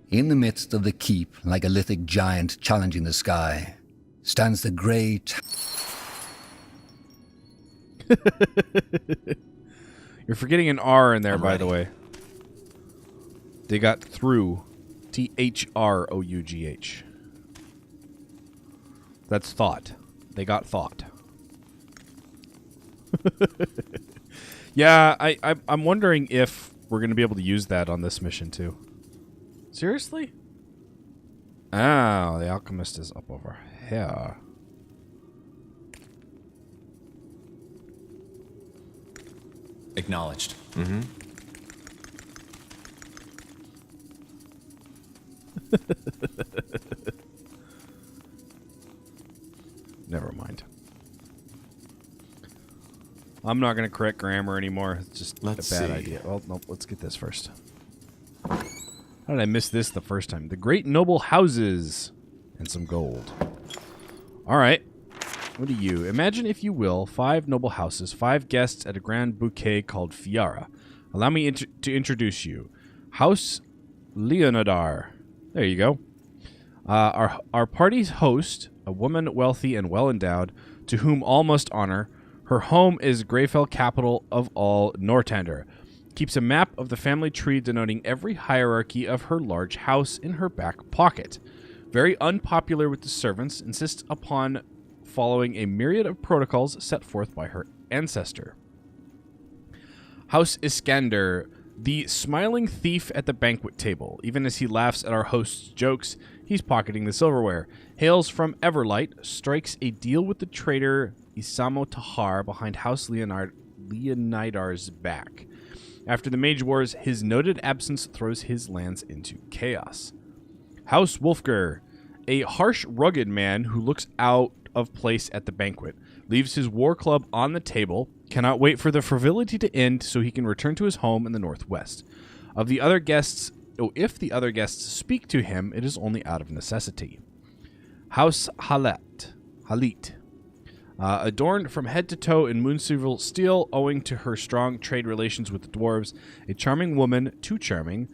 In the midst of the keep, like a lithic giant challenging the sky, stands the great... You're forgetting an R in there, by the way. They got through. THROUGH. That's thought. They got thought. Yeah, I'm wondering if we're going to be able to use that on this mission too. Seriously? Oh, the alchemist is up over here. Acknowledged. Mm-hmm. Never mind. I'm not going to correct grammar anymore. It's just a bad idea. Well, nope, let's get this first. How did I miss this the first time? The great noble houses and some gold. All right. What do you? Imagine, if you will, 5 noble houses, 5 guests at a grand bouquet called Fiara. Allow me to introduce you. House Leonidar. There you go. Our party's host, a woman wealthy and well-endowed, to whom all must honor. Her home is Greyfell, capital of all Northander. Keeps a map of the family tree denoting every hierarchy of her large house in her back pocket. Very unpopular with the servants, insists upon following a myriad of protocols set forth by her ancestor. House Iskander, the smiling thief at the banquet table. Even as he laughs at our host's jokes, he's pocketing the silverware. Hails from Everlight, strikes a deal with the traitor SWTOR behind House Leonidar's back. After the Mage Wars, his noted absence throws his lands into chaos. House Wolfger, a harsh, rugged man who looks out of place at the banquet, leaves his war club on the table, cannot wait for the frivolity to end so he can return to his home in the northwest. If the other guests speak to him, it is only out of necessity. House Halit, adorned from head to toe in Moonsilver steel, owing to her strong trade relations with the dwarves, a charming woman, too charming,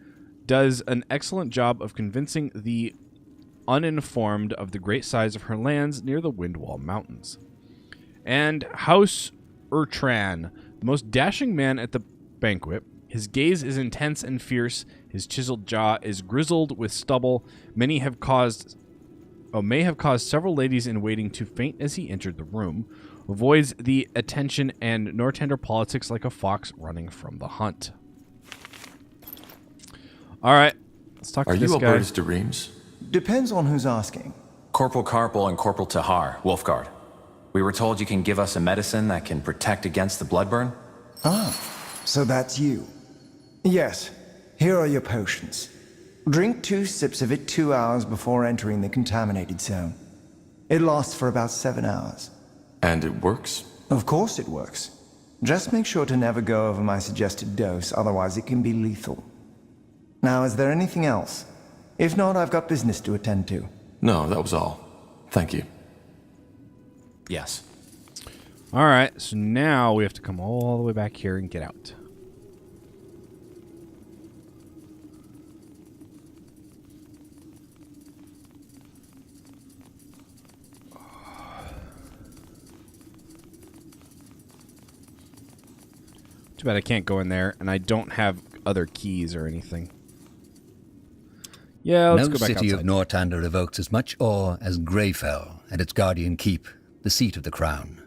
does an excellent job of convincing the uninformed of the great size of her lands near the Windwall Mountains. And House Urtran, the most dashing man at the banquet. His gaze is intense and fierce. His chiseled jaw is grizzled with stubble. May have caused several ladies in waiting to faint as he entered the room. Avoids the attention and Northander politics like a fox running from the hunt. All right, let's talk to this guy. Are you Albertus de Reims? Depends on who's asking. Corporal Carpel and Corporal Tahar, Wolfguard. We were told you can give us a medicine that can protect against the bloodburn. Ah, so that's you. Yes, here are your potions. Drink 2 sips of it 2 hours before entering the contaminated zone. It lasts for about 7 hours. And it works? Of course it works. Just make sure to never go over my suggested dose, otherwise it can be lethal. Now, is there anything else? If not, I've got business to attend to. No, that was all. Thank you. Yes. All right, so now we have to come all the way back here and get out. Too bad I can't go in there, and I don't have other keys or anything. Yeah, let's go back outside. No city of Northander evokes as much awe as Greyfell and its guardian keep, the seat of the crown.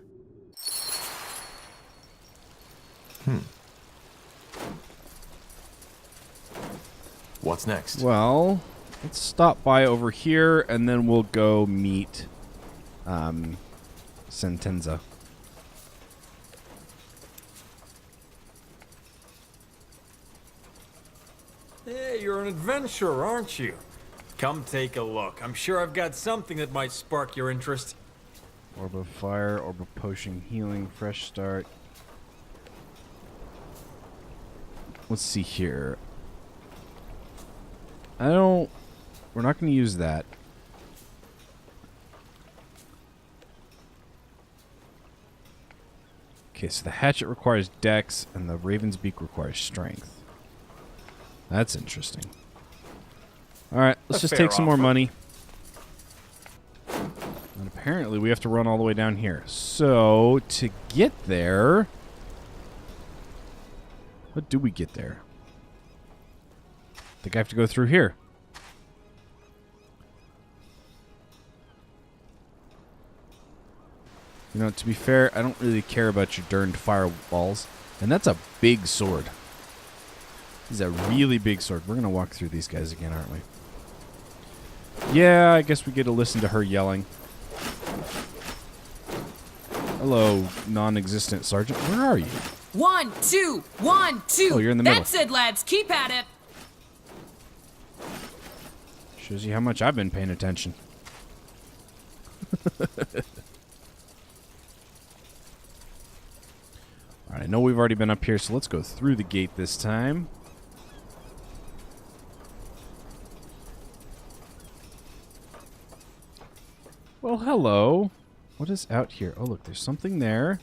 What's next? Well, let's stop by over here, and then we'll go meet Sentenza. Hey, you're an adventurer, aren't you? Come take a look. I'm sure I've got something that might spark your interest. Orb of fire, orb of potion, healing, fresh start. Let's see here. We're not going to use that. Okay, so the hatchet requires dex, and the raven's beak requires strength. That's interesting. Alright, let's just take some more money. And apparently we have to run all the way down here. So, to get there... What do we get there? think I have to go through here. You know, to be fair, I don't really care about your darned fireballs. And that's a big sword. This is a really big sword. We're going to walk through these guys again, aren't we? Yeah, I guess we get to listen to her yelling. Hello, non-existent sergeant. Where are you? 1, 2, 1, 2. Oh, you're in the middle. That's it, lads. Keep at it. Shows you how much I've been paying attention. Alright, I know we've already been up here, so let's go through the gate this time. Well, hello. What is out here? Oh, look, there's something there.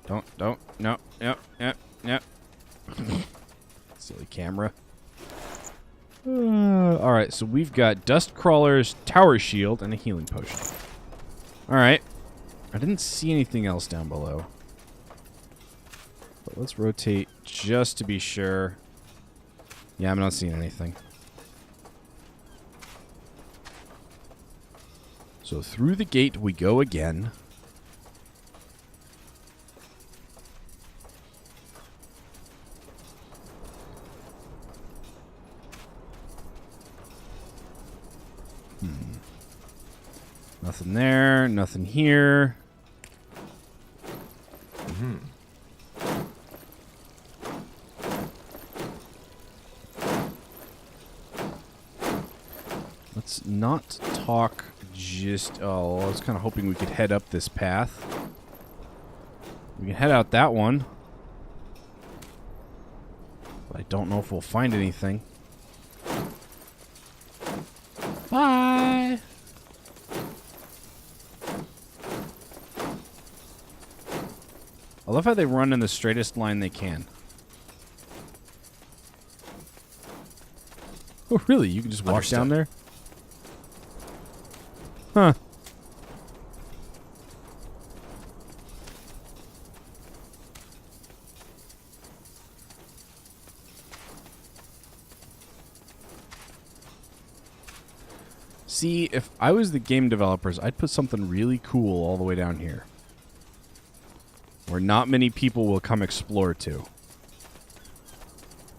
Don't. No. Silly camera. Alright, so we've got Dust Crawler's Tower Shield and a healing potion. Alright. I didn't see anything else down below. But let's rotate just to be sure. Yeah, I'm not seeing anything. So through the gate we go again. Nothing there, nothing here. Let's not talk just... Oh, I was kind of hoping we could head up this path. We can head out that one. But I don't know if we'll find anything. Bye! I love how they run in the straightest line they can. Oh, really? You can just walk down there? Huh. See, if I was the game developers, I'd put something really cool all the way down here. Where not many people will come explore to.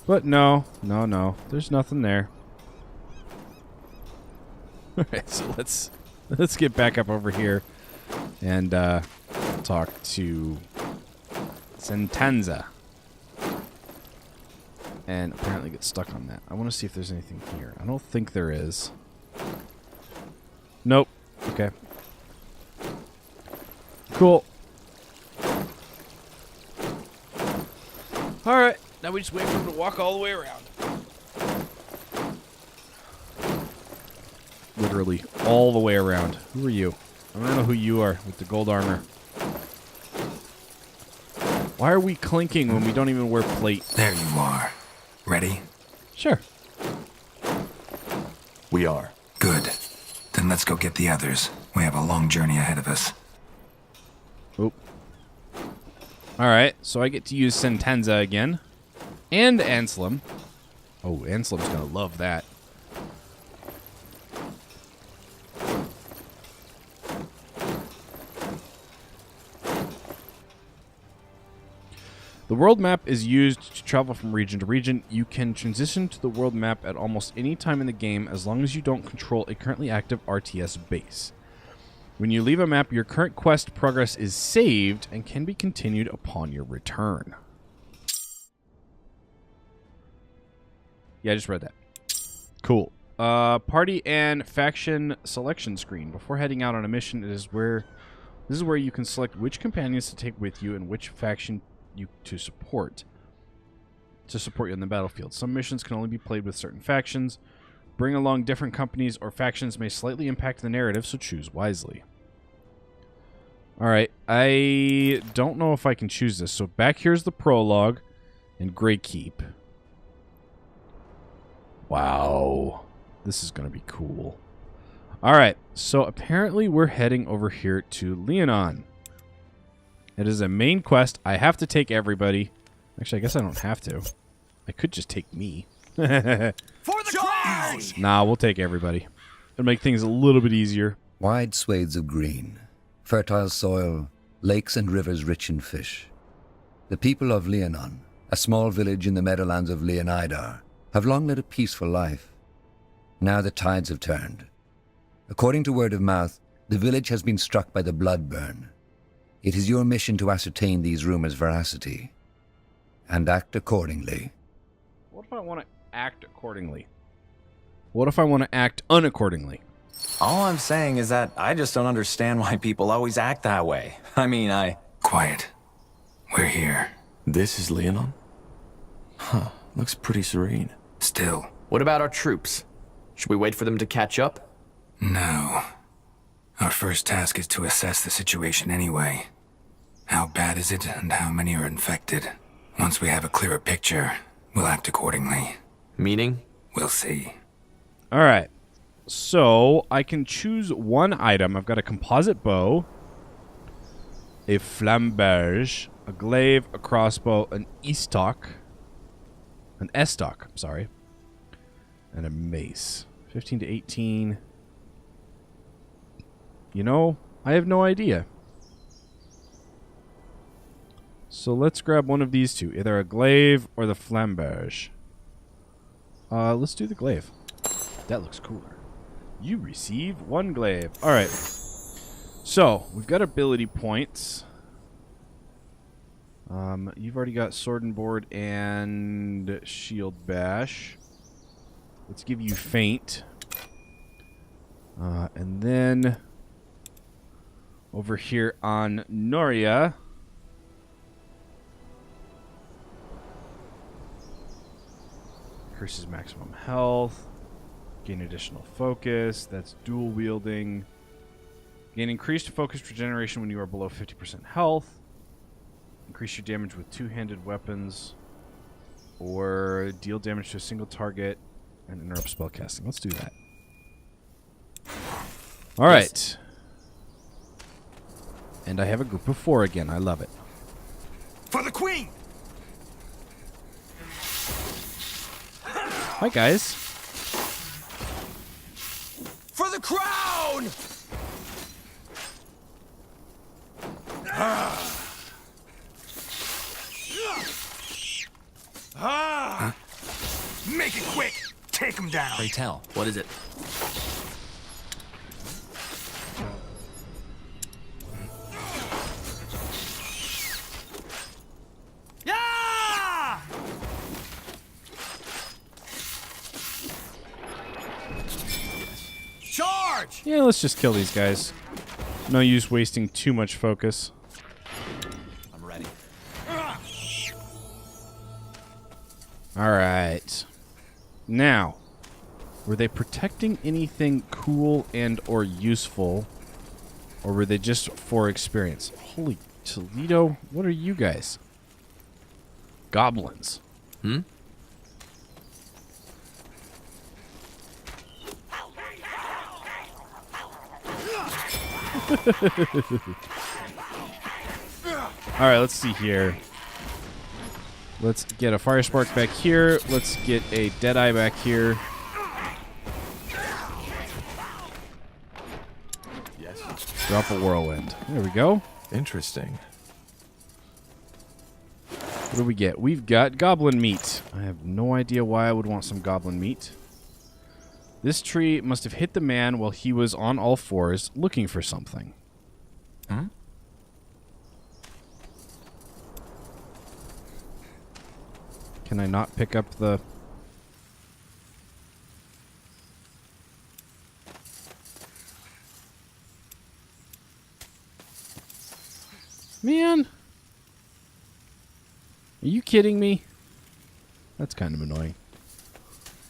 But no. There's nothing there. Alright, so let's get back up over here and talk to Sentenza. And apparently get stuck on that. I want to see if there's anything here. I don't think there is. Nope. Okay. Cool. Alright, now we just wait for him to walk all the way around. Literally, all the way around. Who are you? I don't know who you are with the gold armor. Why are we clinking when we don't even wear plate? There you are. Ready? Sure. We are. Good. Then let's go get the others. We have a long journey ahead of us. Oop. Alright, so I get to use Sentenza again. And Anselm. Oh, Anselm's gonna love that. The world map is used to travel from region to region. You can transition to the world map at almost any time in the game as long as you don't control a currently active RTS base. When you leave a map, your current quest progress is saved and can be continued upon your return. Yeah, I just read that. Cool. Party and faction selection screen. Before heading out on a mission, this is where you can select which companions to take with you and which faction to support you on the battlefield. Some missions can only be played with certain factions. Bring along different companies or factions may slightly impact the narrative, so choose wisely. Alright, I don't know if I can choose this. So back here's the prologue and Grey Keep. Wow. This is going to be cool. Alright, so apparently we're heading over here to Leonon. It is a main quest. I have to take everybody. Actually, I guess I don't have to. I could just take me. For the crowd! Nah, we'll take everybody. It'll make things a little bit easier. Wide swathes of green, fertile soil, lakes and rivers rich in fish. The people of Leonon, a small village in the meadowlands of Leonidar, have long led a peaceful life. Now the tides have turned. According to word of mouth, the village has been struck by the blood burn. It is your mission to ascertain these rumors' veracity and act accordingly. What if I want to act accordingly? What if I want to act unaccordingly? All I'm saying is that I just don't understand why people always act that way. I mean, Quiet. We're here. This is Leonon? Huh, looks pretty serene. Still. What about our troops? Should we wait for them to catch up? No. Our first task is to assess the situation anyway. How bad is it and how many are infected? Once we have a clearer picture, we'll act accordingly. Meaning? We'll see. Alright. So, I can choose one item. I've got a composite bow, a flamberge, a glaive, a crossbow, an estock, an estock, sorry, and a mace. 15 to 18. You know, I have no idea. So let's grab one of these two, either a glaive or the flamberge. Let's do the glaive. That looks cooler. You receive 1 glaive. Alright. So, we've got ability points. You've already got sword and board and shield bash. Let's give you feint. And then over here on Noria, increases maximum health. Gain additional focus. That's dual wielding. Gain increased focus regeneration when you are below 50% health. Increase your damage with two-handed weapons. Or deal damage to a single target and interrupt spellcasting. Let's do that. Alright. And I have a group of 4 again. I love it. For the queen! Hi, guys. For the crown! Make it quick! Take him down! Pray tell, what is it? Yeah! Charge! Yeah, let's just kill these guys. No use wasting too much focus. I'm ready. Alright. Now, were they protecting anything cool and or useful? Or were they just for experience? Holy Toledo, what are you guys? Goblins. Hmm? Alright, let's see here. Let's get a fire spark back here. Let's get a deadeye back here. Yes. Drop a whirlwind. There we go. Interesting. What do we get? We've got goblin meat. I have no idea why I would want some goblin meat. This tree must have hit the man while he was on all fours looking for something. Huh? Can I not pick up the... Man! Are you kidding me? That's kind of annoying.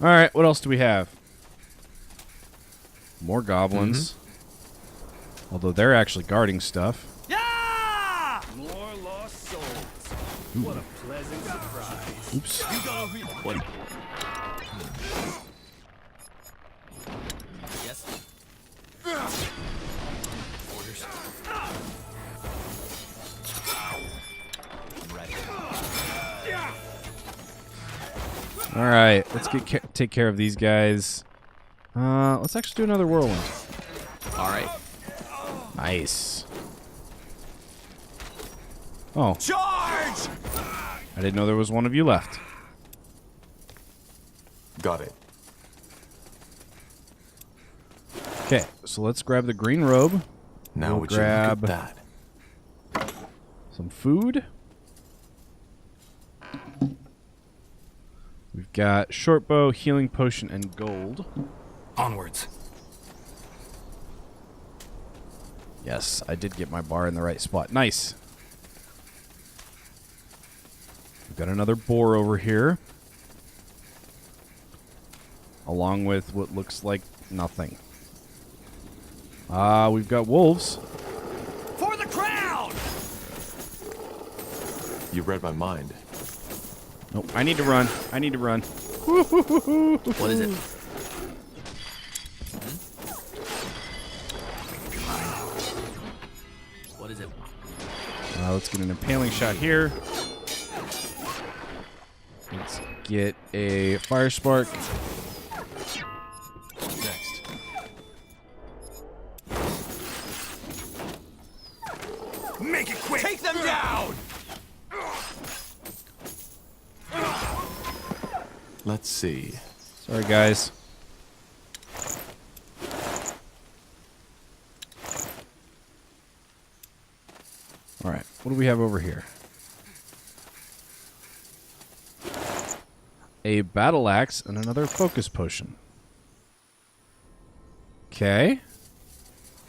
Alright, what else do we have? More goblins. Although they're actually guarding stuff. Yeah! More lost souls. Ooh. What a pleasant surprise. Oops. You go what? Yes. Orders. I'm ready. All right, let's take care of these guys. Let's actually do another whirlwind. All right. Nice. Oh. Charge! I didn't know there was one of you left. Got it. Okay, so let's grab the green robe. Now we'll would you look at grab that? some food. We've got short bow, healing potion, and gold. Onwards. Yes, I did get my bar in the right spot. Nice. We've got another boar over here. Along with what looks like nothing. We've got wolves. For the crowd! You read my mind. Nope, I need to run. I need to run. What is it? What is it? Let's get an impaling shot here. Let's get a fire spark. Next. Make it quick! Take them down! Let's see. Sorry, guys. All right, what do we have over here? A battle axe and another focus potion. Okay.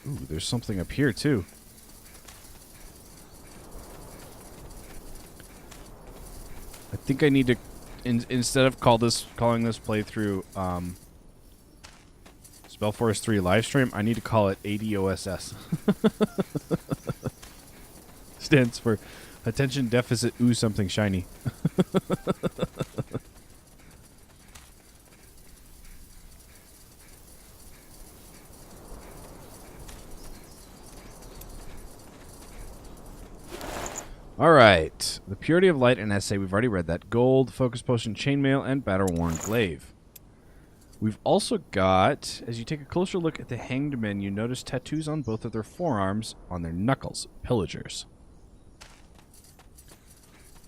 Ooh, there's something up here too. I think I need to, instead of calling this playthrough SpellForce 3 Livestream, I need to call it ADOSS. Stands for Attention Deficit Ooh Something Shiny. All right. The Purity of Light and Essay, we've already read that. Gold, Focus Potion, Chainmail, and Battle-Worn Glaive. We've also got, as you take a closer look at the Hanged Men, you notice tattoos on both of their forearms, on their knuckles. Pillagers.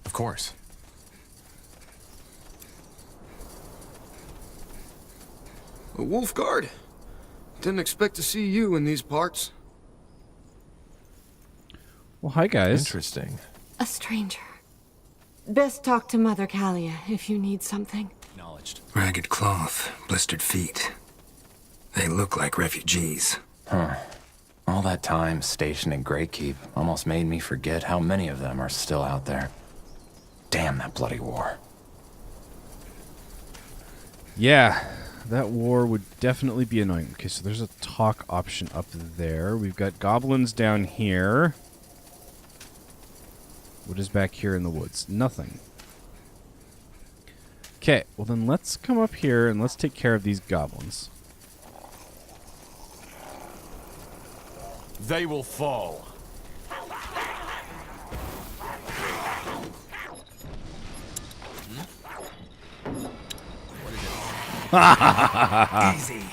Of course. Wolfguard. Didn't expect to see you in these parts. Well, hi, guys. Interesting. A stranger. Best talk to Mother Kalia if you need something. Acknowledged. Ragged cloth, blistered feet. They look like refugees. Huh. All that time stationed in Greykeep almost made me forget how many of them are still out there. Damn that bloody war. Yeah, that war would definitely be annoying. Okay, so there's a talk option up there. We've got goblins down here. What is back here in the woods? Nothing. Okay, well then let's come up here and let's take care of these goblins. They will fall. Easy.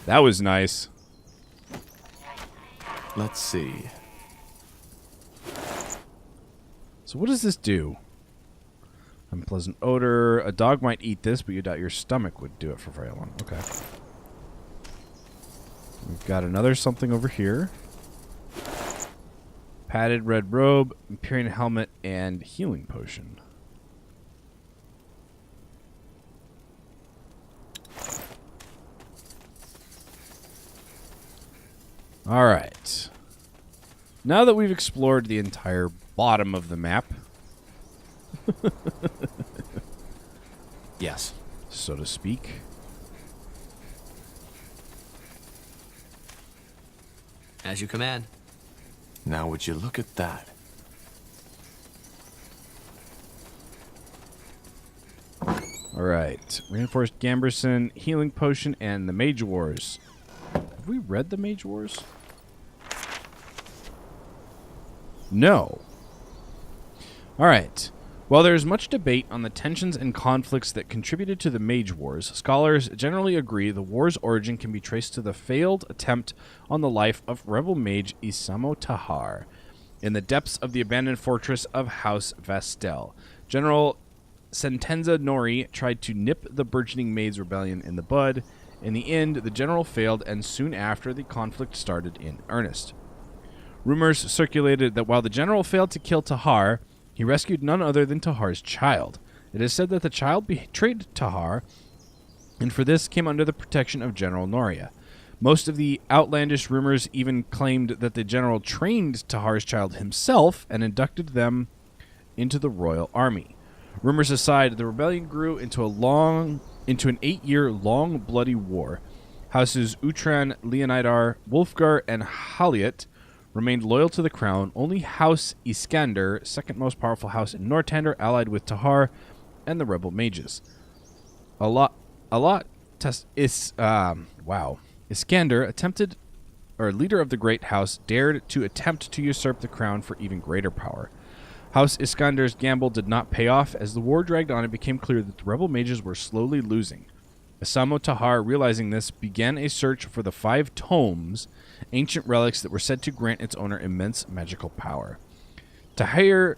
That was nice. Let's see. So what does this do? Unpleasant odor. A dog might eat this, but you doubt your stomach would do it for very long. Okay. We've got another something over here. Padded red robe, Empyrean helmet, and healing potion. Alright. Now that we've explored the entire bottom of the map. Yes. So to speak. As you command. Now would you look at that? Alright. Reinforced Gamberson, Healing Potion, and the Mage Wars. Have we read the Mage Wars? No. Alright. While there is much debate on the tensions and conflicts that contributed to the Mage Wars, scholars generally agree the war's origin can be traced to the failed attempt on the life of rebel mage SWTOR in the depths of the abandoned fortress of House Vastel. General Sentenza Nori tried to nip the burgeoning Mage rebellion in the bud. In the end, the general failed, and soon after, the conflict started in earnest. Rumors circulated that while the general failed to kill Tahar, he rescued none other than Tahar's child. It is said that the child betrayed Tahar, and for this came under the protection of General Noria. Most of the outlandish rumors even claimed that the general trained Tahar's child himself and inducted them into the royal army. Rumors aside, the rebellion grew into an 8-year-long bloody war. Houses Utran, Leonidar, Wolfgar, and Haliot remained loyal to the crown. Only House Iskander, second most powerful house in Northander, allied with Tahar and the rebel mages. Iskander, leader of the great house, dared to attempt to usurp the crown for even greater power. House Iskander's gamble did not pay off. As the war dragged on, it became clear that the rebel mages were slowly losing. SWTOR, realizing this, began a search for the 5 tomes, ancient relics that were said to grant its owner immense magical power. Tahar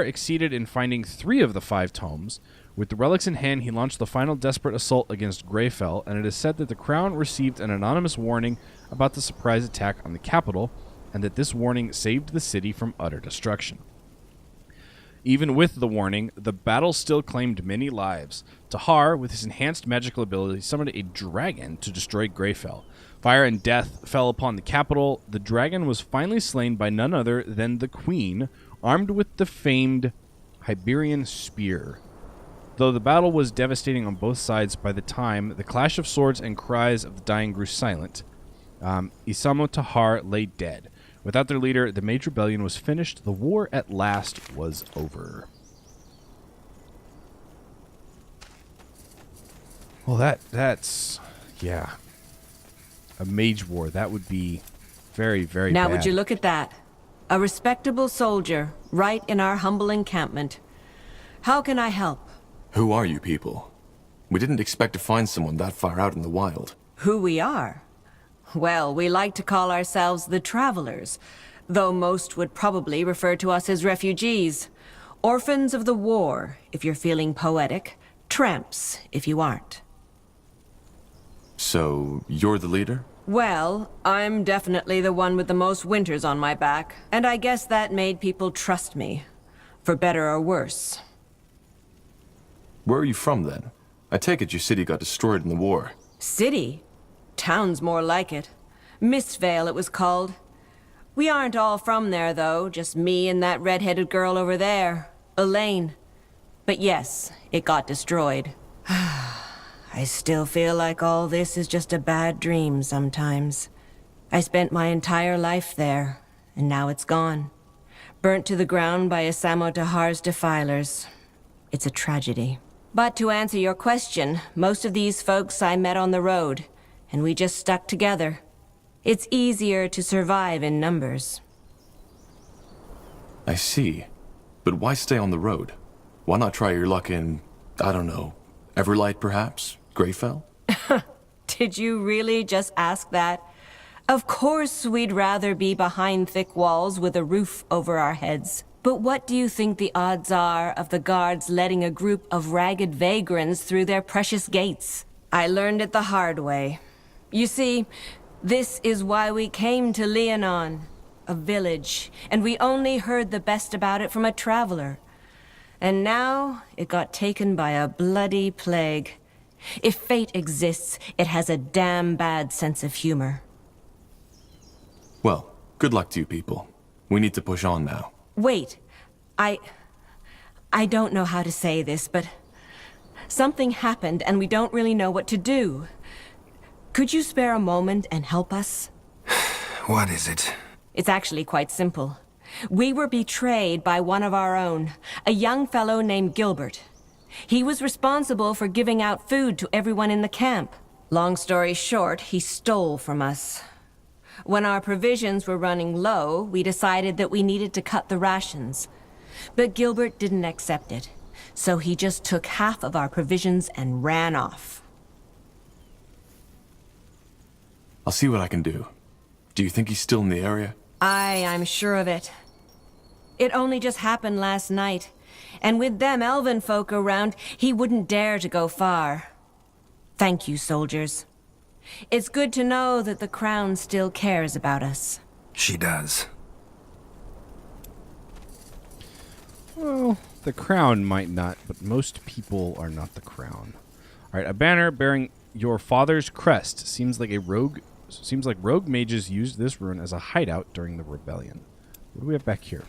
exceeded in finding 3 of the 5 tomes. With the relics in hand, he launched the final desperate assault against Greyfell, and it is said that the crown received an anonymous warning about the surprise attack on the capital, and that this warning saved the city from utter destruction. Even with the warning, the battle still claimed many lives. Tahar, with his enhanced magical ability, summoned a dragon to destroy Greyfell. Fire and death fell upon the capital. The dragon was finally slain by none other than the queen, armed with the famed Hyberian spear. Though the battle was devastating on both sides, by the time the clash of swords and cries of the dying grew silent, SWTOR lay dead. Without their leader, the Mage Rebellion was finished. The war at last was over. Well, that's yeah. A mage war. That would be very, very Now bad. would you look at that? A respectable soldier, right in our humble encampment. How can I help? Who are you people? We didn't expect to find someone that far out in the wild. Who we are? Well, we like to call ourselves the Travelers, though most would probably refer to us as refugees. Orphans of the war, if you're feeling poetic. Tramps, if you aren't. So, you're the leader? Well, I'm definitely the one with the most winters on my back, and I guess that made people trust me. For better or worse. Where are you from, then? I take it your city got destroyed in the war. City? Town's more like it. Mistvale, it was called. We aren't all from there, though. Just me and that red-headed girl over there, Elaine. But yes, it got destroyed. I still feel like all this is just a bad dream sometimes. I spent my entire life there, and now it's gone. Burnt to the ground by SWTOR's defilers. It's a tragedy. But to answer your question, most of these folks I met on the road, and we just stuck together. It's easier to survive in numbers. I see. But why stay on the road? Why not try your luck in, I don't know, Everlight perhaps? Greyfell? Did you really just ask that? Of course we'd rather be behind thick walls with a roof over our heads. But what do you think the odds are of the guards letting a group of ragged vagrants through their precious gates? I learned it the hard way. You see, this is why we came to Leonon, a village, and we only heard the best about it from a traveler. And now it got taken by a bloody plague. If fate exists, it has a damn bad sense of humor. Well, good luck to you people. We need to push on now. Wait, I don't know how to say this, but something happened and we don't really know what to do. Could you spare a moment and help us? What is it? It's actually quite simple. We were betrayed by one of our own, a young fellow named Gilbert. He was responsible for giving out food to everyone in the camp. Long story short, he stole from us. When our provisions were running low, we decided that we needed to cut the rations. But Gilbert didn't accept it, so he just took half of our provisions and ran off. I'll see what I can do. Do you think he's still in the area? I'm sure of it. It only just happened last night, and with them elven folk around, he wouldn't dare to go far. Thank you, soldiers. It's good to know that the Crown still cares about us. She does. Well, the Crown might not, but most people are not the Crown. All right, a banner bearing your father's crest. Seems like rogue mages used this rune as a hideout during the rebellion. What do we have back here?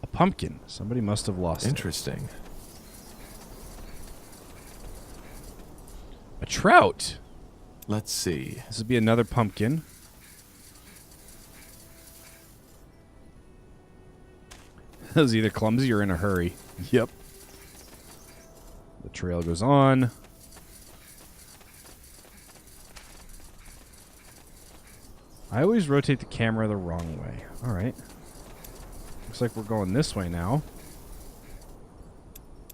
A pumpkin. Somebody must have lost it. Interesting. A trout. Let's see. This would be another pumpkin. That was either clumsy or in a hurry. Yep. The trail goes on. I always rotate the camera the wrong way. Alright. Looks like we're going this way now.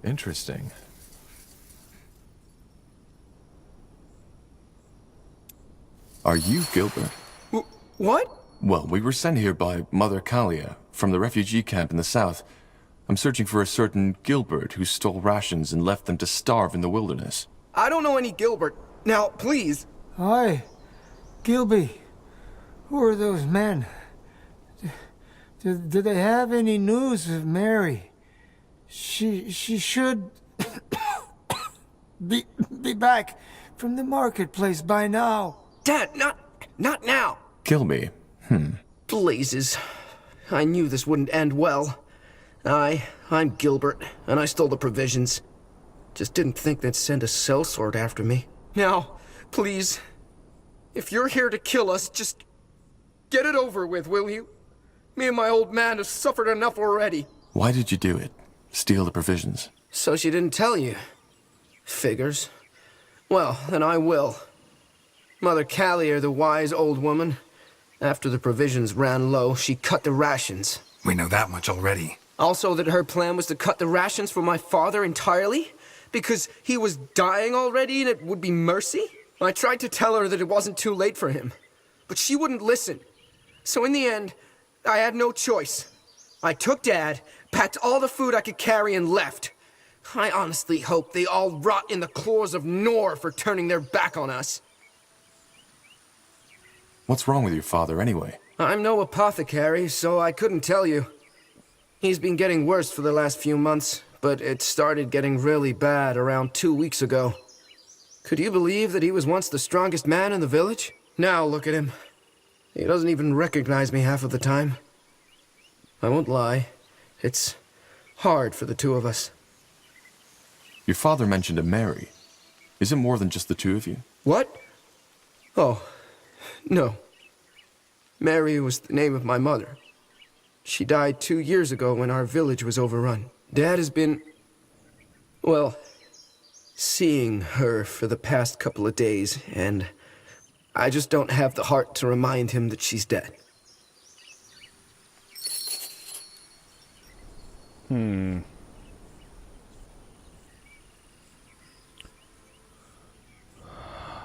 Interesting. Are you Gilbert? What? Well, we were sent here by Mother Kalia from the refugee camp in the south. I'm searching for a certain Gilbert who stole rations and left them to starve in the wilderness. I don't know any Gilbert. Now, please. Hi, Gilby. Who are those men? Do they have any news of Mary? She should be back from the marketplace by now. Dad, not now. Kill me. Blazes. I knew this wouldn't end well. I'm Gilbert, and I stole the provisions. Just didn't think they'd send a sellsword after me. Now, please, if you're here to kill us, just get it over with, will you? Me and my old man have suffered enough already. Why did you do it? Steal the provisions? So she didn't tell you. Figures. Well, then I will. Mother Callier, the wise old woman, after the provisions ran low, she cut the rations. We know that much already. Also that her plan was to cut the rations for my father entirely? Because he was dying already and it would be mercy? I tried to tell her that it wasn't too late for him, but she wouldn't listen. So in the end, I had no choice. I took Dad, packed all the food I could carry and left. I honestly hope they all rot in the claws of SWTOR for turning their back on us. What's wrong with your father anyway? I'm no apothecary, so I couldn't tell you. He's been getting worse for the last few months, but it started getting really bad around 2 weeks ago. Could you believe that he was once the strongest man in the village? Now look at him. He doesn't even recognize me half of the time. I won't lie. It's hard for the two of us. Your father mentioned a Mary. Is it more than just the two of you? What? Oh, no. Mary was the name of my mother. She died 2 years ago when our village was overrun. Dad has been, well, seeing her for the past couple of days, and I just don't have the heart to remind him that she's dead.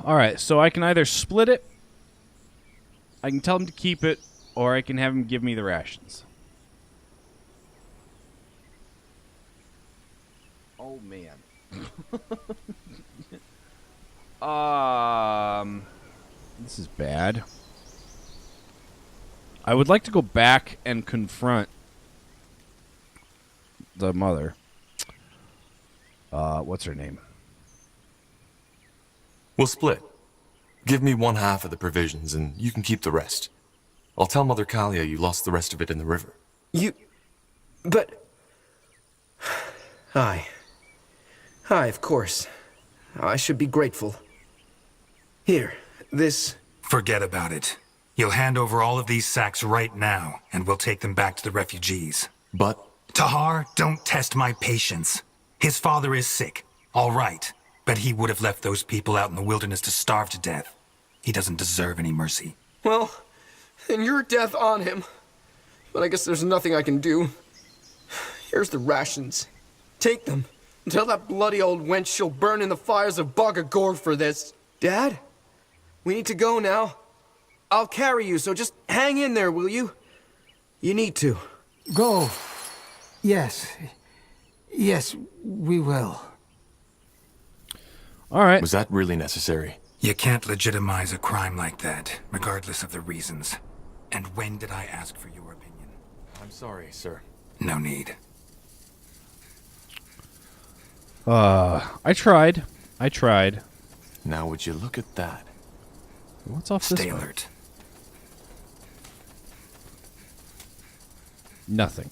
Alright, so I can either split it, I can tell him to keep it, or I can have him give me the rations. Oh, man. This is bad. I would like to go back and confront the mother. What's her name? We'll split. Give me one half of the provisions, and you can keep the rest. I'll tell Mother Kalia you lost the rest of it in the river. But... Aye, of course. I should be grateful. Here, this... Forget about it. You'll hand over all of these sacks right now, and we'll take them back to the refugees. But... Tahar, don't test my patience. His father is sick, all right. But he would have left those people out in the wilderness to starve to death. He doesn't deserve any mercy. Well, And your death on him. But I guess there's nothing I can do. Here's the rations. Take them. And tell that bloody old wench she'll burn in the fires of Bogagor for this. Dad? We need to go now. I'll carry you, so just hang in there, will you? You need to. Go. Yes. Yes, we will. All right. Was that really necessary? You can't legitimize a crime like that, regardless of the reasons. And when did I ask for your opinion? I'm sorry, sir. No need. I tried. Now would you look at that? What's off this Stay way? alert. Nothing.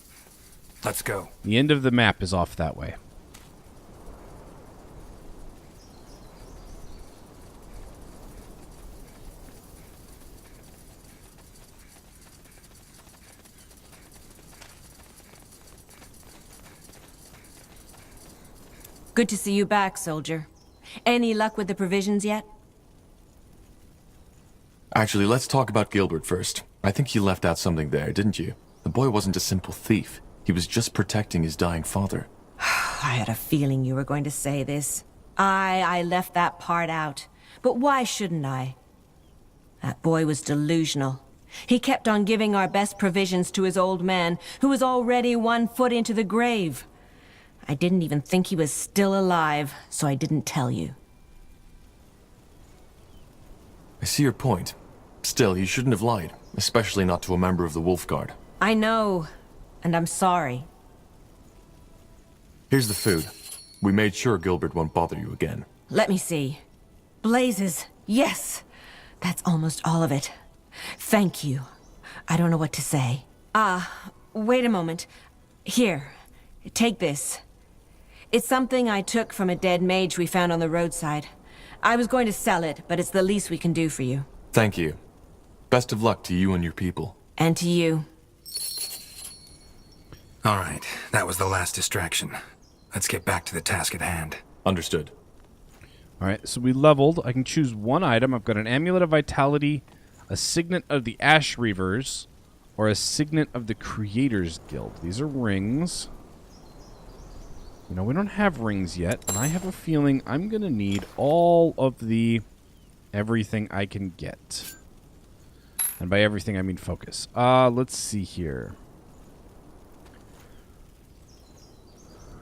Let's go. The end of the map is off that way. Good to see you back, soldier. Any luck with the provisions yet? Actually, let's talk about Gilbert first. I think you left out something there, didn't you? The boy wasn't a simple thief. He was just protecting his dying father. I had a feeling you were going to say this. I left that part out. But why shouldn't I? That boy was delusional. He kept on giving our best provisions to his old man, who was already 1 foot into the grave. I didn't even think he was still alive, so I didn't tell you. I see your point. Still, you shouldn't have lied, especially not to a member of the Wolf Guard. I know, and I'm sorry. Here's the food. We made sure Gilbert won't bother you again. Let me see. Blazes, yes! That's almost all of it. Thank you. I don't know what to say. Wait a moment. Here, take this. It's something I took from a dead mage we found on the roadside. I was going to sell it, but it's the least we can do for you. Thank you. Best of luck to you and your people. And to you. All right, that was the last distraction. Let's get back to the task at hand. Understood. All right, so we leveled. I can choose one item. I've got an Amulet of Vitality, a Signet of the Ash Reavers, or a Signet of the Creators Guild. These are rings. You know, we don't have rings yet, and I have a feeling I'm going to need all of the everything I can get. And by everything, I mean focus. Let's see here.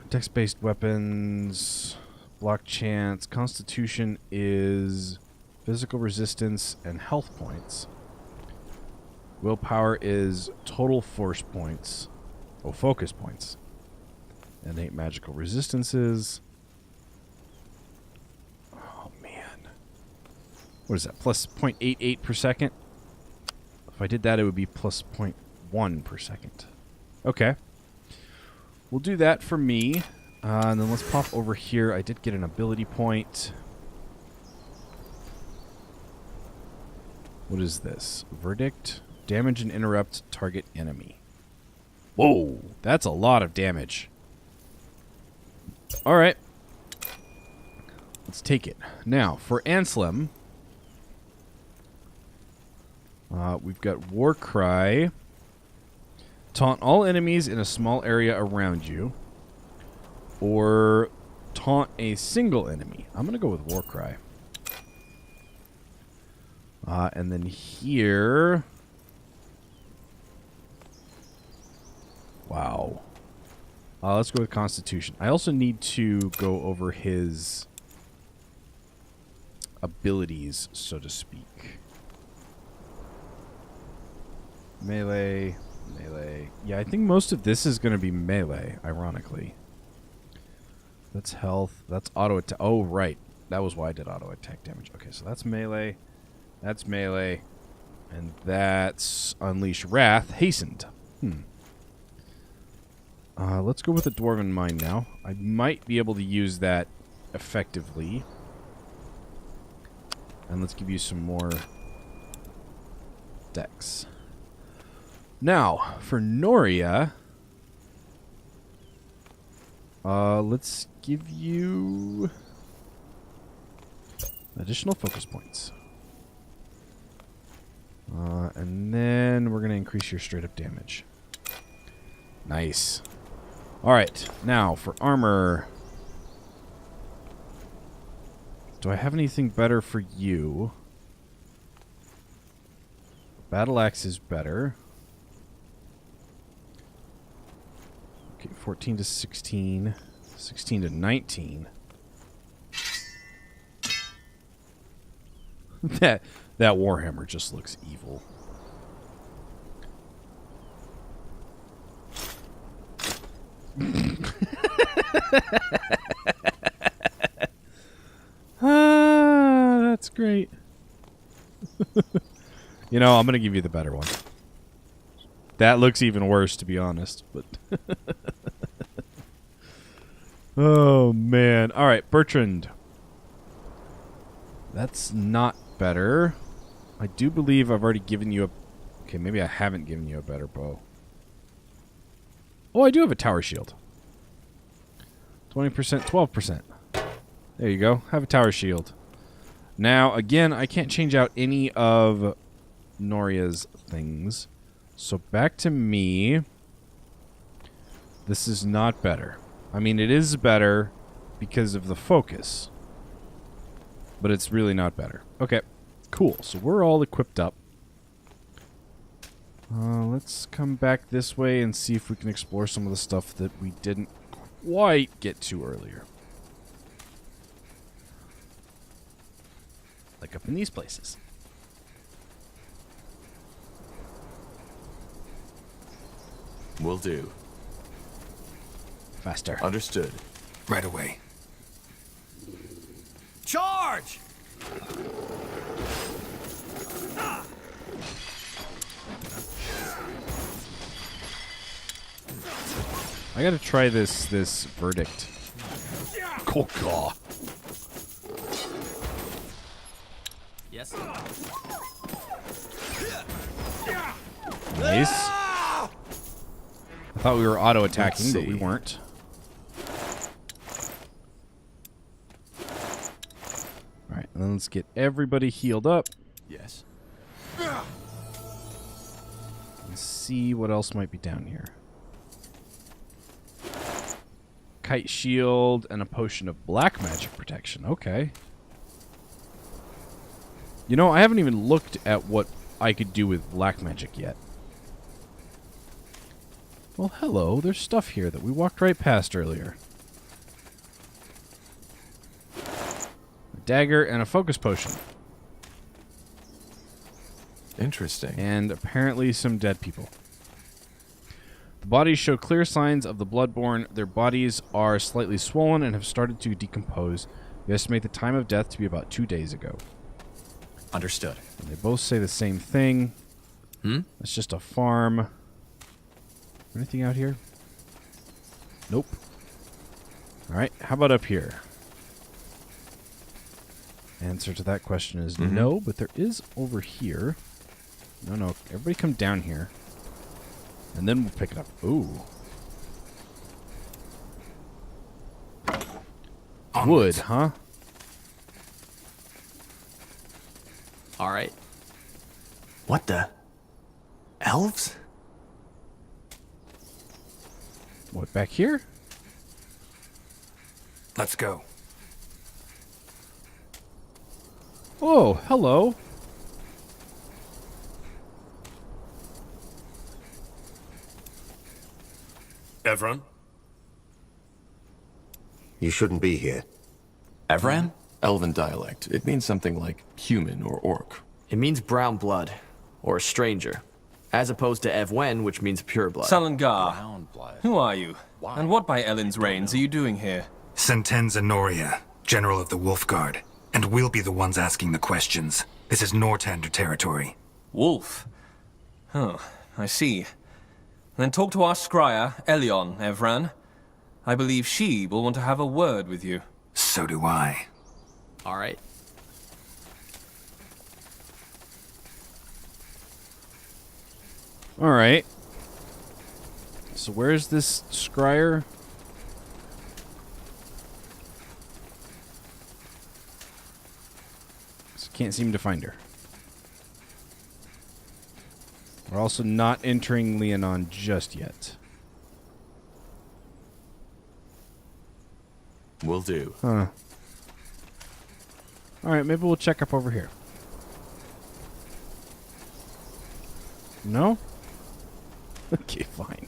Dex-based weapons, block chance, constitution is physical resistance and health points. Willpower is total force points. Oh, focus points. Innate magical resistances. Oh, man. What is that? Plus 0.88 per second? If I did that, it would be plus 0.1 per second. Okay. We'll do that for me. And then let's pop over here. I did get an ability point. What is this? Verdict. Damage and interrupt target enemy. Whoa. That's a lot of damage. All right. Let's take it. Now, for Anselm, we've got War Cry. Taunt all enemies in a small area around you. Or taunt a single enemy. I'm going to go with War Cry. And then here... Wow. Let's go with Constitution. I also need to go over his abilities, so to speak. Melee, melee. Yeah, I think most of this is going to be melee, ironically. That's health. That's auto attack. Oh, right. That was why I did auto attack damage. Okay, so that's melee. That's melee. And that's Unleash Wrath. Hastened. Let's go with the Dwarven Mind now. I might be able to use that effectively. And let's give you some more dex. Now, for Noria, let's give you additional focus points. And And then we're going to increase your straight up damage. Nice. Alright, now for armor. Do I have anything better for you? Battle axe is better. Okay, 14 to 16. 16 to 19. that Warhammer just looks evil. That's great. You know, I'm going to give you the better one. That looks even worse, to be honest. But oh, man. All right, Bertrand. That's not better. I do believe I've already given you a... Okay, maybe I haven't given you a better bow. Oh, I do have a tower shield. 20%, 12%. There you go. Have a tower shield. Now, again, I can't change out any of Noria's things. So back to me. This is not better. I mean, it is better because of the focus. But it's really not better. Okay, cool. So we're all equipped up. Let's come back this way and see if we can explore some of the stuff that we didn't quite get to earlier. Like up in these places. Will do. Faster. Understood. Right away. Charge! I gotta try this verdict. Oh, God. Yes. Nice. I thought we were auto-attacking, but we weren't. Alright, then let's get everybody healed up. Yes. Let's see what else might be down here. Kite shield and a potion of black magic protection. Okay. You know, I haven't even looked at what I could do with black magic yet. Well, hello. There's stuff here that we walked right past earlier. A dagger and a focus potion. Interesting. And apparently some dead people. The bodies show clear signs of the bloodborne. Their bodies are slightly swollen and have started to decompose. We estimate the time of death to be about 2 days ago. Understood. And they both say the same thing. It's just a farm. Anything out here? Nope. Alright, how about up here? Answer to that question is no, but there is over here. No, everybody come down here. And then we'll pick it up. Ooh. Wood, huh? Alright. What the? Elves? What, back here? Let's go. Oh, hello. Evron? You shouldn't be here. Evran? Elven dialect. It means something like human or orc. It means brown blood, or stranger, as opposed to Evwen, which means pure blood. Salangar, who are you? And what by Ellen's reigns are you doing here? Sentenza Noria, General of the Wolf Guard. And we'll be the ones asking the questions. This is Nortander territory. Wolf? Oh, I see. Then talk to our scryer, Elion, Evran. I believe she will want to have a word with you. So do I. Alright. Alright. So where's this scryer? Can't seem to find her. We're also not entering Leonon just yet. Will do. Huh. Alright, maybe we'll check up over here. No? Okay, fine.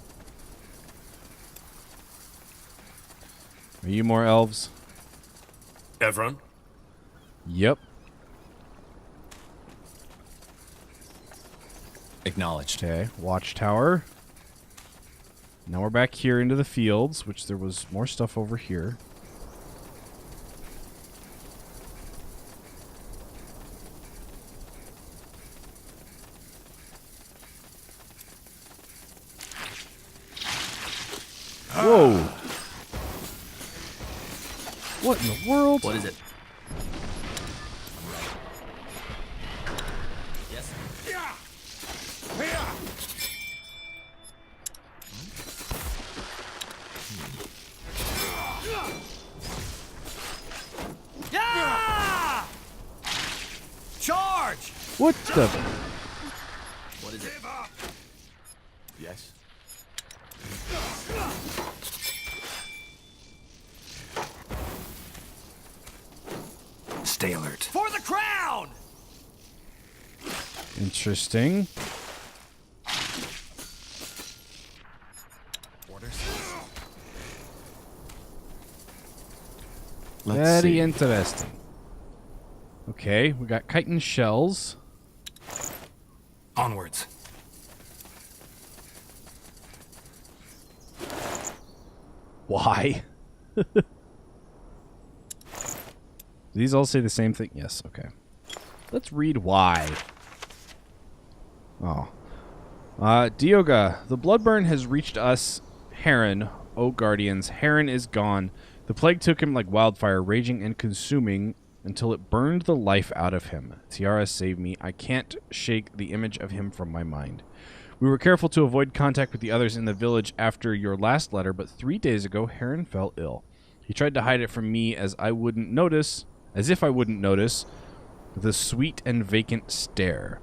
Are you more elves? Evron? Yep. Acknowledged. Okay, watchtower. Now we're back here into the fields, which there was more stuff over here. Whoa! What in the world? What is it? Yes. Charge! What the? What is it? Yes. Stay alert. For the crown! Interesting. Very interesting. Okay, we got chitin shells. Onwards. Why? These all say the same thing? Yes, okay. Let's read why. Oh. Dioga, the Bloodburn has reached us. Heron, O Guardians, Heron is gone. The plague took him like wildfire, raging and consuming until it burned the life out of him. Tiara, save me. I can't shake the image of him from my mind. We were careful to avoid contact with the others in the village after your last letter, but 3 days ago, Heron fell ill. He tried to hide it from me as if I wouldn't notice, with a sweet and vacant stare.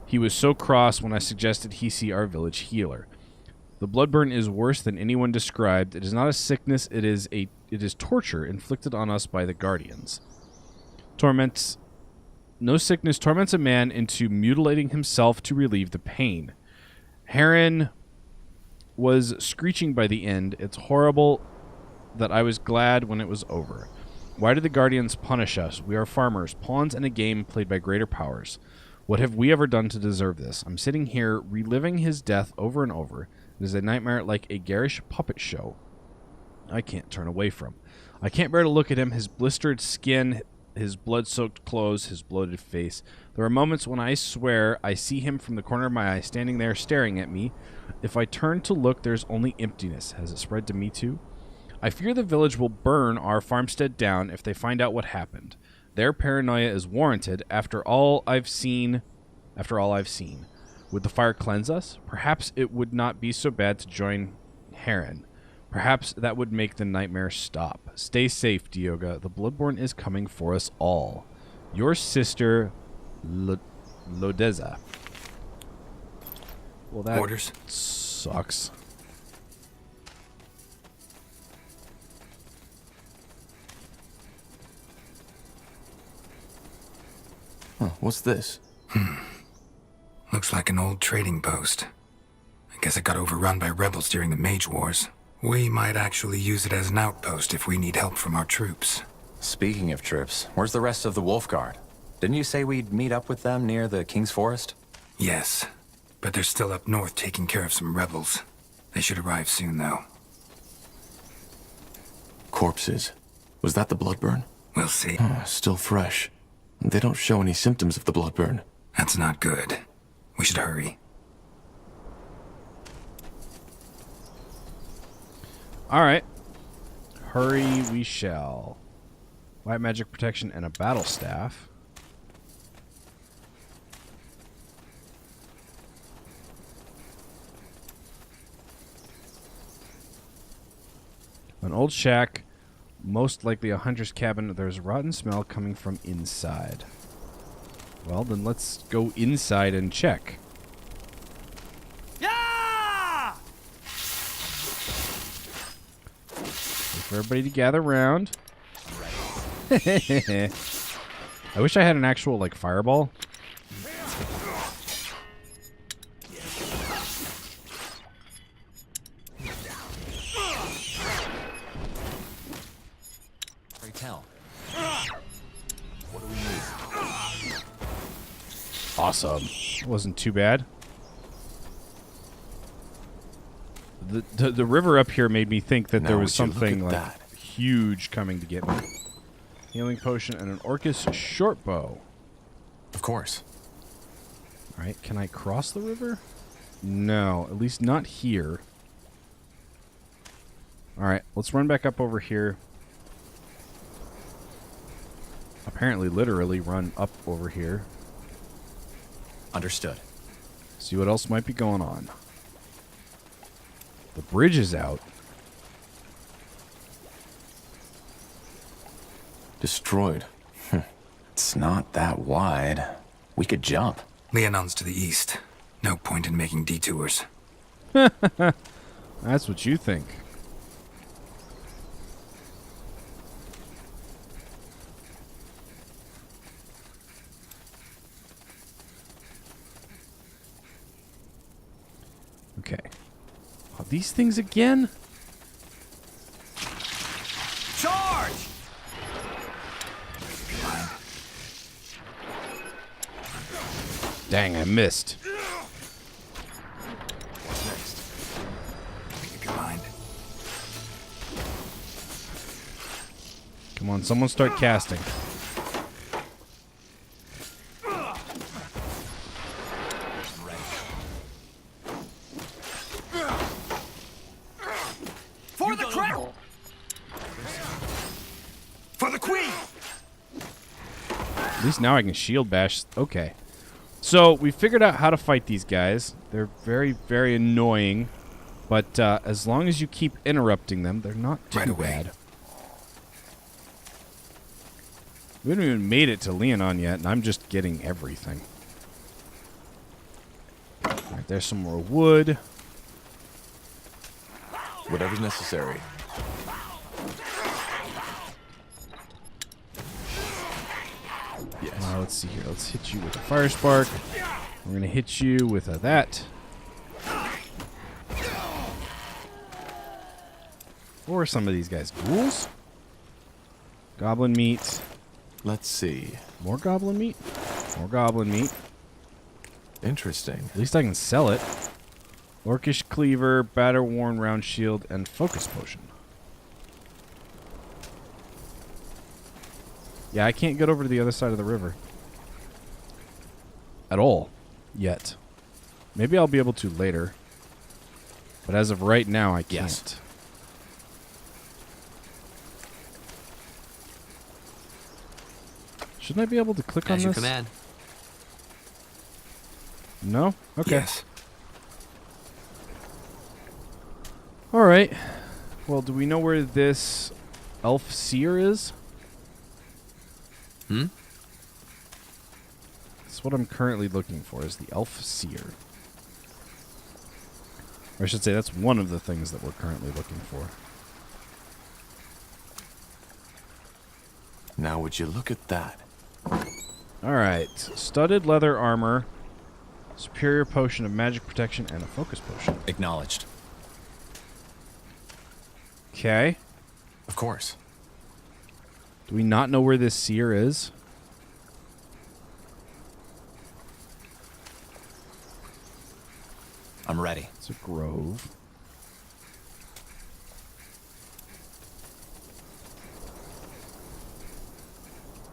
He was so cross when I suggested he see our village healer. The bloodburn is worse than anyone described. It is not a sickness, it is torture inflicted on us by the Guardians. No sickness torments a man into mutilating himself to relieve the pain. Heron was screeching by the end. It's horrible that I was glad when it was over. Why did the Guardians punish us? We are farmers, pawns in a game played by greater powers. What have we ever done to deserve this? I'm sitting here reliving his death over and over. It is a nightmare like a garish puppet show I can't turn away from. I can't bear to look at him, his blistered skin, his blood-soaked clothes, his bloated face. There are moments when I swear I see him from the corner of my eye standing there staring at me. If I turn to look, there's only emptiness. Has it spread to me too? I fear the village will burn our farmstead down if they find out what happened. Their paranoia is warranted after all I've seen. Would the fire cleanse us? Perhaps it would not be so bad to join Heron. Perhaps that would make the nightmare stop. Stay safe, Dioga. The Bloodborne is coming for us all. Your sister, Lodeza. Well, that Orders. Sucks. Huh, what's this? Looks like an old trading post. I guess it got overrun by rebels during the Mage Wars. We might actually use it as an outpost if we need help from our troops. Speaking of troops, where's the rest of the Wolf Guard? Didn't you say we'd meet up with them near the King's Forest? Yes, but they're still up north taking care of some rebels. They should arrive soon, though. Corpses. Was that the bloodburn? We'll see. Still fresh. They don't show any symptoms of the bloodburn. That's not good. We should hurry. Alright. Hurry we shall. White magic protection and a battle staff. An old shack, most likely a hunter's cabin. There's a rotten smell coming from inside. Well, then let's go inside and check. everybody to gather around. I wish I had an actual, like, fireball. Pray tell. What do we need? Awesome. Wasn't too bad. The river up here made me think that Now there was would you look something at like that. huge coming to get me. Healing potion and an Orcus short bow. Of course. All right, can I cross the river? No, at least not here. All right, let's run back up over here. Apparently, literally run up over here. Understood. See what else might be going on. The bridge is out. Destroyed. It's not that wide. We could jump. Leonon's to the east. No point in making detours. That's what you think. Okay. Oh, these things again? Charge! Dang, I missed. What's next? Make up your mind. Come on, someone start casting. For the crown! For the queen! At least now I can shield bash. Okay. So, we figured out how to fight these guys. They're very, very annoying. But as long as you keep interrupting them, they're not too bad. We haven't even made it to Leonon yet, and I'm just getting everything. Alright, there's some more wood. Whatever's necessary. Yes. Let's see here. Let's hit you with a fire spark. We're going to hit you with a that. Or some of these guys. Ghouls? Goblin meat. Let's see. More goblin meat? More goblin meat. Interesting. At least I can sell it. Orcish cleaver, batter-worn round shield, and focus potion. Yeah, I can't get over to the other side of the river. At all. Yet. Maybe I'll be able to later. But as of right now, I can't. Yes. Shouldn't I be able to click on As this? you command. No? Okay. Yes. Alright. Well, do we know where this elf seer is? Hmm? That's what I'm currently looking for, is the elf seer. Or I should say, that's one of the things that we're currently looking for. Now would you look at that? Alright. Studded leather armor, superior potion of magic protection, and a focus potion. Acknowledged. Okay. Of course. Do we not know where this seer is? I'm ready. It's a grove.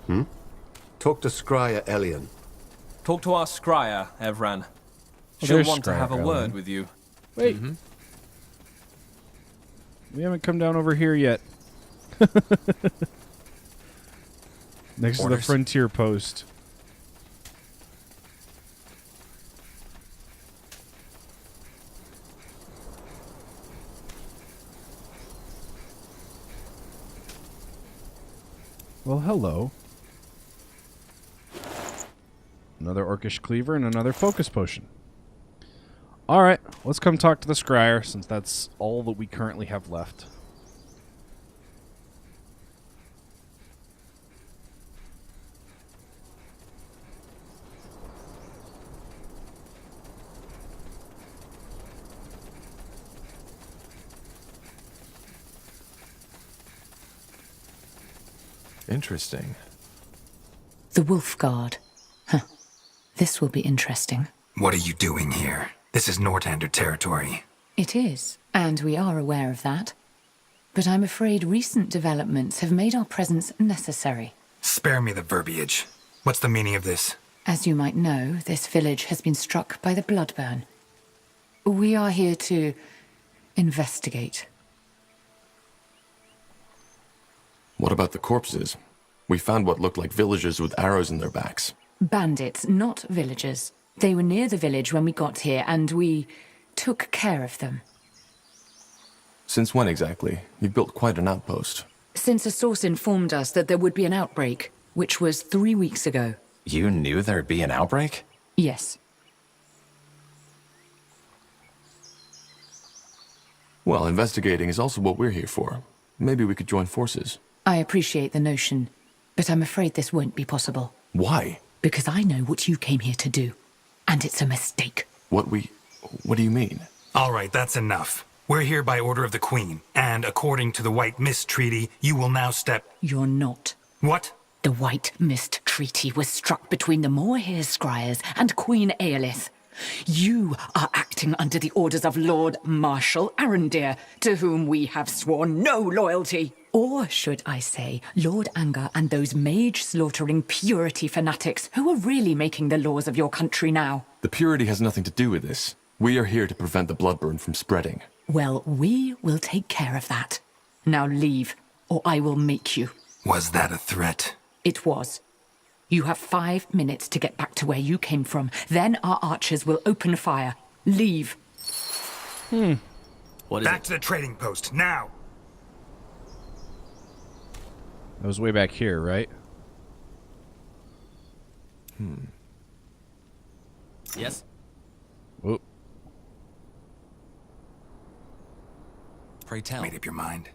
Hmm? Talk to Scryer Elion. Talk to our scryer, Evran. Oh, She'll there's want to Scryer have a Elion. word with you. Wait. We haven't come down over here yet. Next to the Orders? frontier post. Well, hello. Another Orcish cleaver and another focus potion. Alright, let's come talk to the scryer, since that's all that we currently have left. Interesting. The Wolf Guard. Huh. This will be interesting. What are you doing here? This is Nortander territory. It is, and we are aware of that. But I'm afraid recent developments have made our presence necessary. Spare me the verbiage. What's the meaning of this? As you might know, this village has been struck by the Bloodburn. We are here to investigate. What about the corpses? We found what looked like villagers with arrows in their backs. Bandits, not villagers. They were near the village when we got here, and we took care of them. Since when exactly? You've built quite an outpost. Since a source informed us that there would be an outbreak, which was 3 weeks ago. You knew there'd be an outbreak? Yes. Well, investigating is also what we're here for. Maybe we could join forces. I appreciate the notion, but I'm afraid this won't be possible. Why? Because I know what you came here to do, and it's a mistake. What do you mean? All right, that's enough. We're here by order of the Queen, and according to the White Mist Treaty, you will now step... You're not. What? The White Mist Treaty was struck between the Moorhere Scryers and Queen Aelith. You are acting under the orders of Lord Marshal Arendir, to whom we have sworn no loyalty. Or should I say, Lord Anger and those mage-slaughtering purity fanatics who are really making the laws of your country now. The purity has nothing to do with this. We are here to prevent the Bloodburn from spreading. Well, we will take care of that. Now leave, or I will make you. Was that a threat? It was. You have 5 minutes to get back to where you came from. Then our archers will open fire. Leave. What is Back to the trading post, now! That was way back here, right? Yes? Whoop. Pray tell. Made up your mind.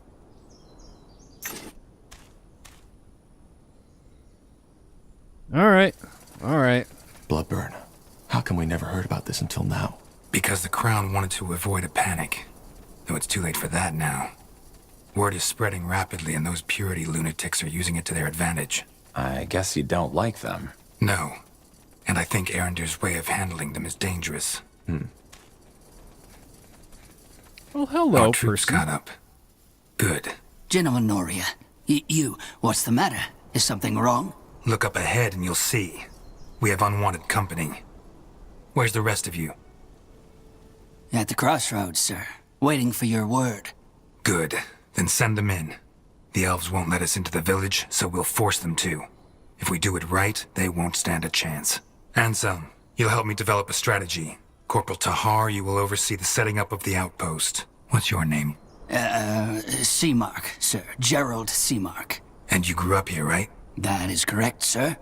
Alright. Alright. Bloodburn. How come we never heard about this until now? Because the Crown wanted to avoid a panic. Though it's too late for that now. Word is spreading rapidly and those purity lunatics are using it to their advantage. I guess you don't like them. No. And I think Arendir's way of handling them is dangerous. Well, hello, Our troops person. got up. Good. Gentleman Noria, what's the matter? Is something wrong? Look up ahead and you'll see. We have unwanted company. Where's the rest of you? At the crossroads, sir. Waiting for your word. Good. Then send them in. The elves won't let us into the village, so we'll force them to. If we do it right, they won't stand a chance. Anselm, you'll help me develop a strategy. Corporal Tahar, you will oversee the setting up of the outpost. What's your name? Seamark, sir. Gerald Seamark. And you grew up here, right? That is correct, sir.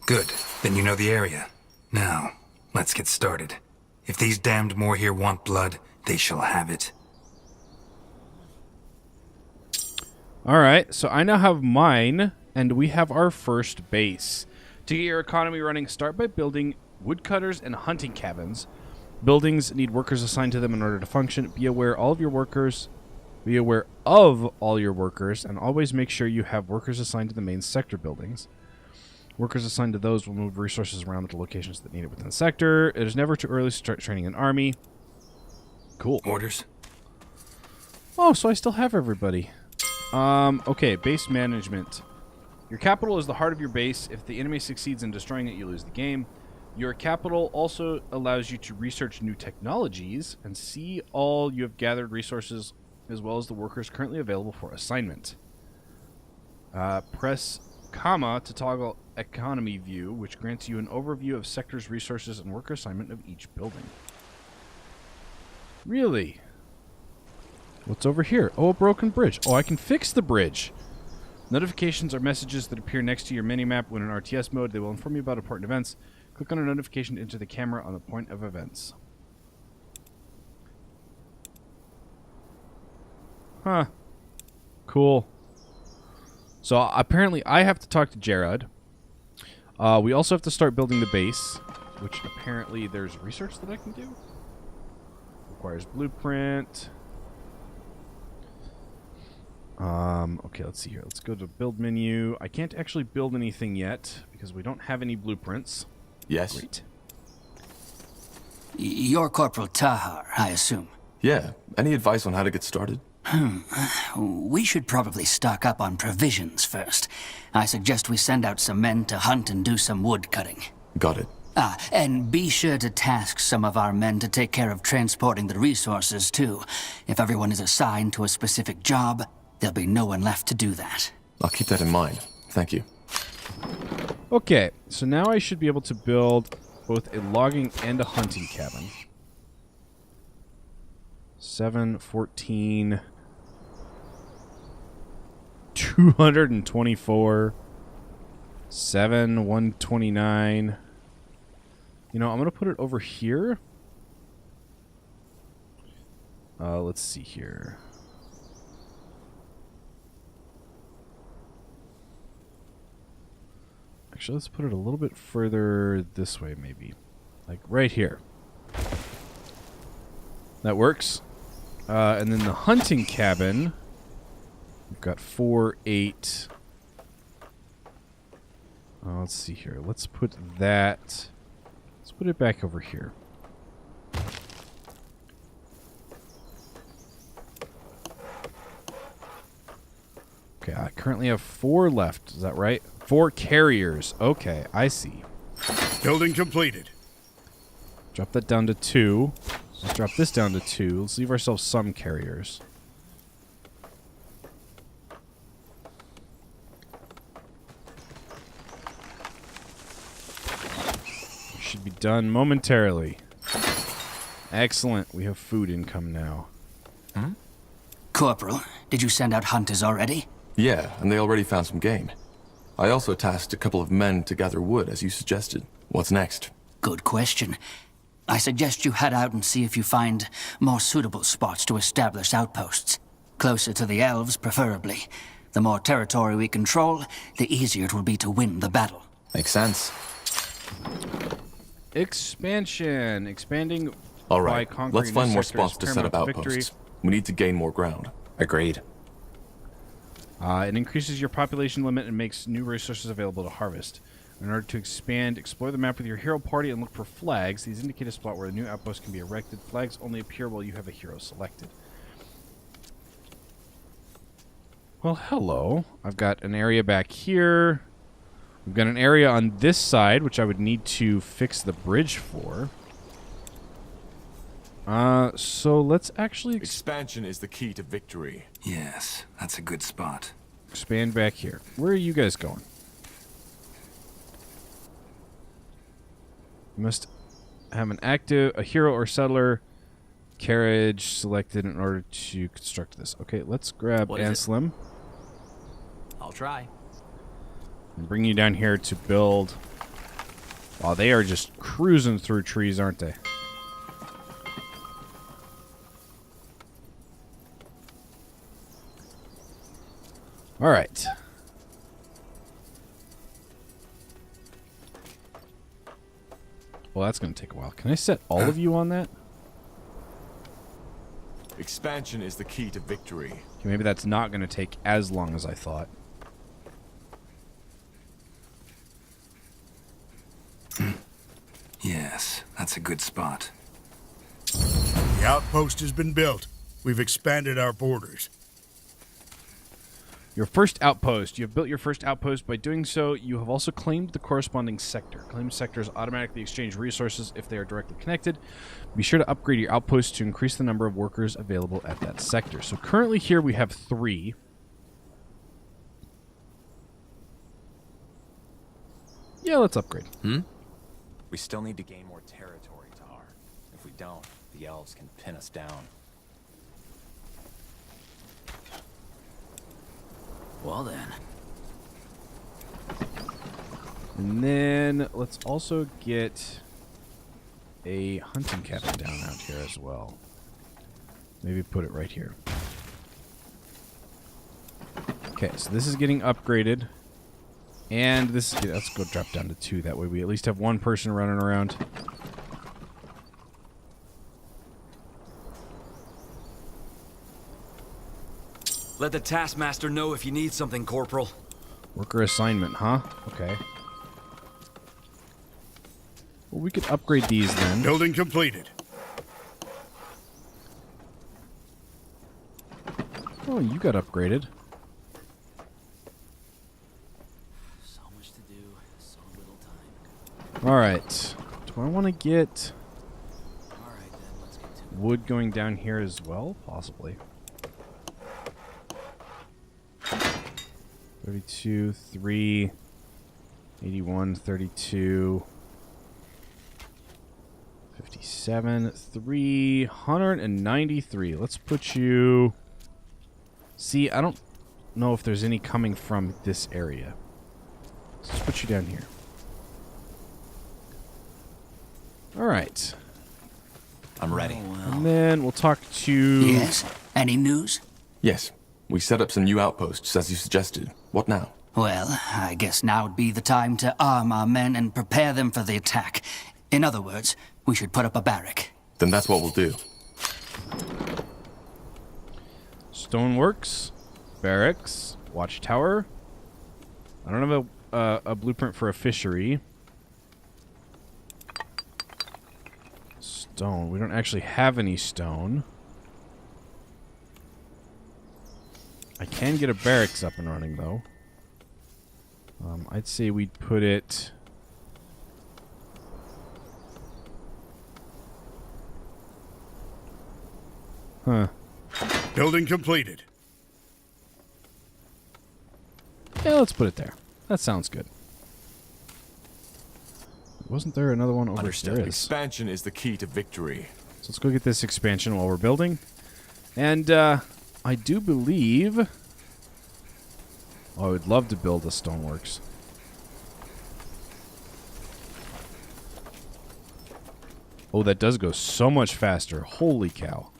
Good. Then you know the area. Now, let's get started. If these damned more here want blood, they shall have it. Alright, so I now have mine, and we have our first base. To get your economy running, start by building woodcutters and hunting cabins. Buildings need workers assigned to them in order to function. Be aware of all your workers, and always make sure you have workers assigned to the main sector buildings. Workers assigned to those will move resources around to locations that need it within the sector. It is never too early to start training an army. Cool. Orders? Oh, so I still have everybody. Okay, base management. Your capital is the heart of your base. If the enemy succeeds in destroying it, you lose the game. Your capital also allows you to research new technologies and see all you have gathered resources as well as the workers currently available for assignment. Press comma to toggle economy view, which grants you an overview of sectors, resources, and worker assignment of each building. Really? What's over here? Oh, a broken bridge. Oh, I can fix the bridge. Notifications are messages that appear next to your minimap when in RTS mode. They will inform you about important events. Click on a notification to enter the camera on the point of events. Huh. Cool. So apparently I have to talk to Jared. We also have to start building the base, which apparently there's research that I can do. Requires blueprint. Okay, let's see here. Let's go to build menu. I can't actually build anything yet because we don't have any blueprints. Yes. Great. You're Corporal Tahar, I assume. Yeah. Any advice on how to get started? We should probably stock up on provisions first. I suggest we send out some men to hunt and do some wood cutting. Got it. And be sure to task some of our men to take care of transporting the resources, too. If everyone is assigned to a specific job, there'll be no one left to do that. I'll keep that in mind. Thank you. Okay, so now I should be able to build both a logging and a hunting cabin. 7, 14... 224, 7, 129. You know, I'm gonna put it over here. Let's see here. Actually, let's put it a little bit further this way, maybe. Like right here. That works. And then the hunting cabin. We've got 4, 8. Let's see here. Let's put that... Let's put it back over here. Okay, I currently have 4 left. Is that right? 4 carriers. Okay, I see. Building completed. Drop that down to 2. Let's drop this down to 2. Let's leave ourselves some carriers. Should be done momentarily. Excellent. We have food income now. Corporal, did you send out hunters already? Yeah, and they already found some game. I also tasked a couple of men to gather wood, as you suggested. What's next? Good question. I suggest you head out and see if you find more suitable spots to establish outposts. Closer to the elves, preferably. The more territory we control, the easier it will be to win the battle. Makes sense. Expansion. Expanding. All right, by conquering let's find new more sectors, spots to set up paramount to outposts. We need to gain more ground. Agreed. It increases your population limit and makes new resources available to harvest. In order to expand, explore the map with your hero party and look for flags. These indicate a spot where a new outpost can be erected. Flags only appear while you have a hero selected. Well, hello. I've got an area back here. We've got an area on this side, which I would need to fix the bridge for. So let's actually... Expansion is the key to victory. Yes, that's a good spot. Expand back here. Where are you guys going? You must have a hero or settler carriage selected in order to construct this. Okay, let's grab Anslim. I'll try. And bring you down here to build. Wow, they are just cruising through trees, aren't they? All right. Well, that's going to take a while. Can I set all of you on that? Expansion is the key to victory. Okay, maybe that's not going to take as long as I thought. Yes, that's a good spot. The outpost has been built. We've expanded our borders. Your first outpost. You have built your first outpost. By doing so, you have also claimed the corresponding sector. Claimed sectors automatically exchange resources if they are directly connected. Be sure to upgrade your outpost to increase the number of workers available at that sector. So currently here we have 3. Yeah, let's upgrade. We still need to gain more territory, Tar. If we don't, the elves can pin us down. Well then. And then let's also get a hunting cabin down out here as well. Maybe put it right here. Okay, so this is getting upgraded. And this is, let's go drop down to 2. That way we at least have one person running around. Let the taskmaster know if you need something, Corporal. Worker assignment, huh? Okay. Well, we could upgrade these then. Building completed. Oh, you got upgraded. So much to do, so little time. Alright. Do I want to get wood going down here as well? Possibly. 32, 3, 81, 32, 57, 393. Let's put you... See, I don't know if there's any coming from this area. Let's put you down here. Alright. I'm ready. And then we'll talk to... Yes? Any news? Yes. We set up some new outposts, as you suggested. What now? Well, I guess now would be the time to arm our men and prepare them for the attack. In other words, we should put up a barrack. Then that's what we'll do. Stoneworks, barracks, watchtower. I don't have a blueprint for a fishery. Stone. We don't actually have any stone. I can get a barracks up and running, though. I'd say we'd put it... Huh. Building completed. Yeah, let's put it there. That sounds good. Wasn't there another one over there? Expansion is the key to victory. So let's go get this expansion while we're building. And I do believe... Oh, I would love to build a stoneworks. Oh, that does go so much faster. Holy cow.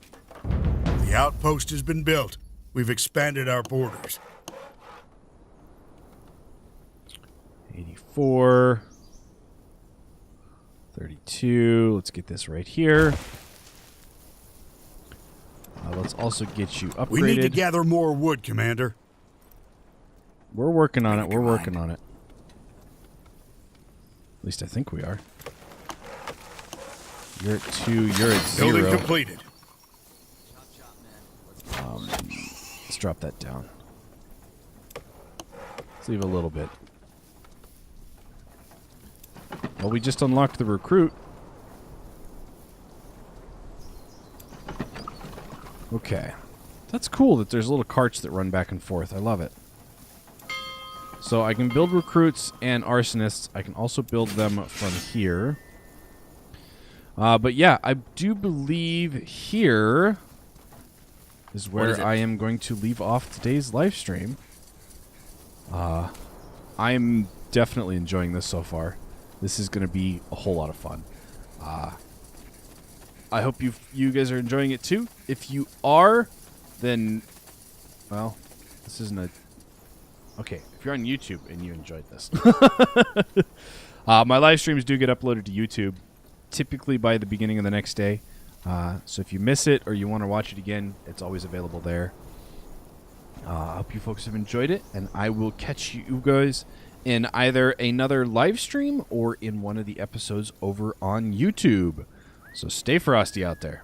The outpost has been built. We've expanded our borders. 84. 32. Let's get this right here. Let's also get you upgraded. We need to gather more wood, Commander. We're working on it. We're working on it. At least I think we are. You're at 2. You're at 0. Building completed. Let's drop that down. Let's leave a little bit. Well, we just unlocked the recruit. Okay. That's cool that there's little carts that run back and forth. I love it. So I can build recruits and arsonists. I can also build them from here. But yeah, I do believe here is where I am going to leave off today's live stream. I'm definitely enjoying this so far. This is going to be a whole lot of fun. I hope you guys are enjoying it too. If you are, then, well, this isn't a... Okay, if you're on YouTube and you enjoyed this. My live streams do get uploaded to YouTube, typically by the beginning of the next day. So if you miss it or you want to watch it again, it's always available there. I hope you folks have enjoyed it, and I will catch you guys in either another live stream or in one of the episodes over on YouTube. So stay frosty out there.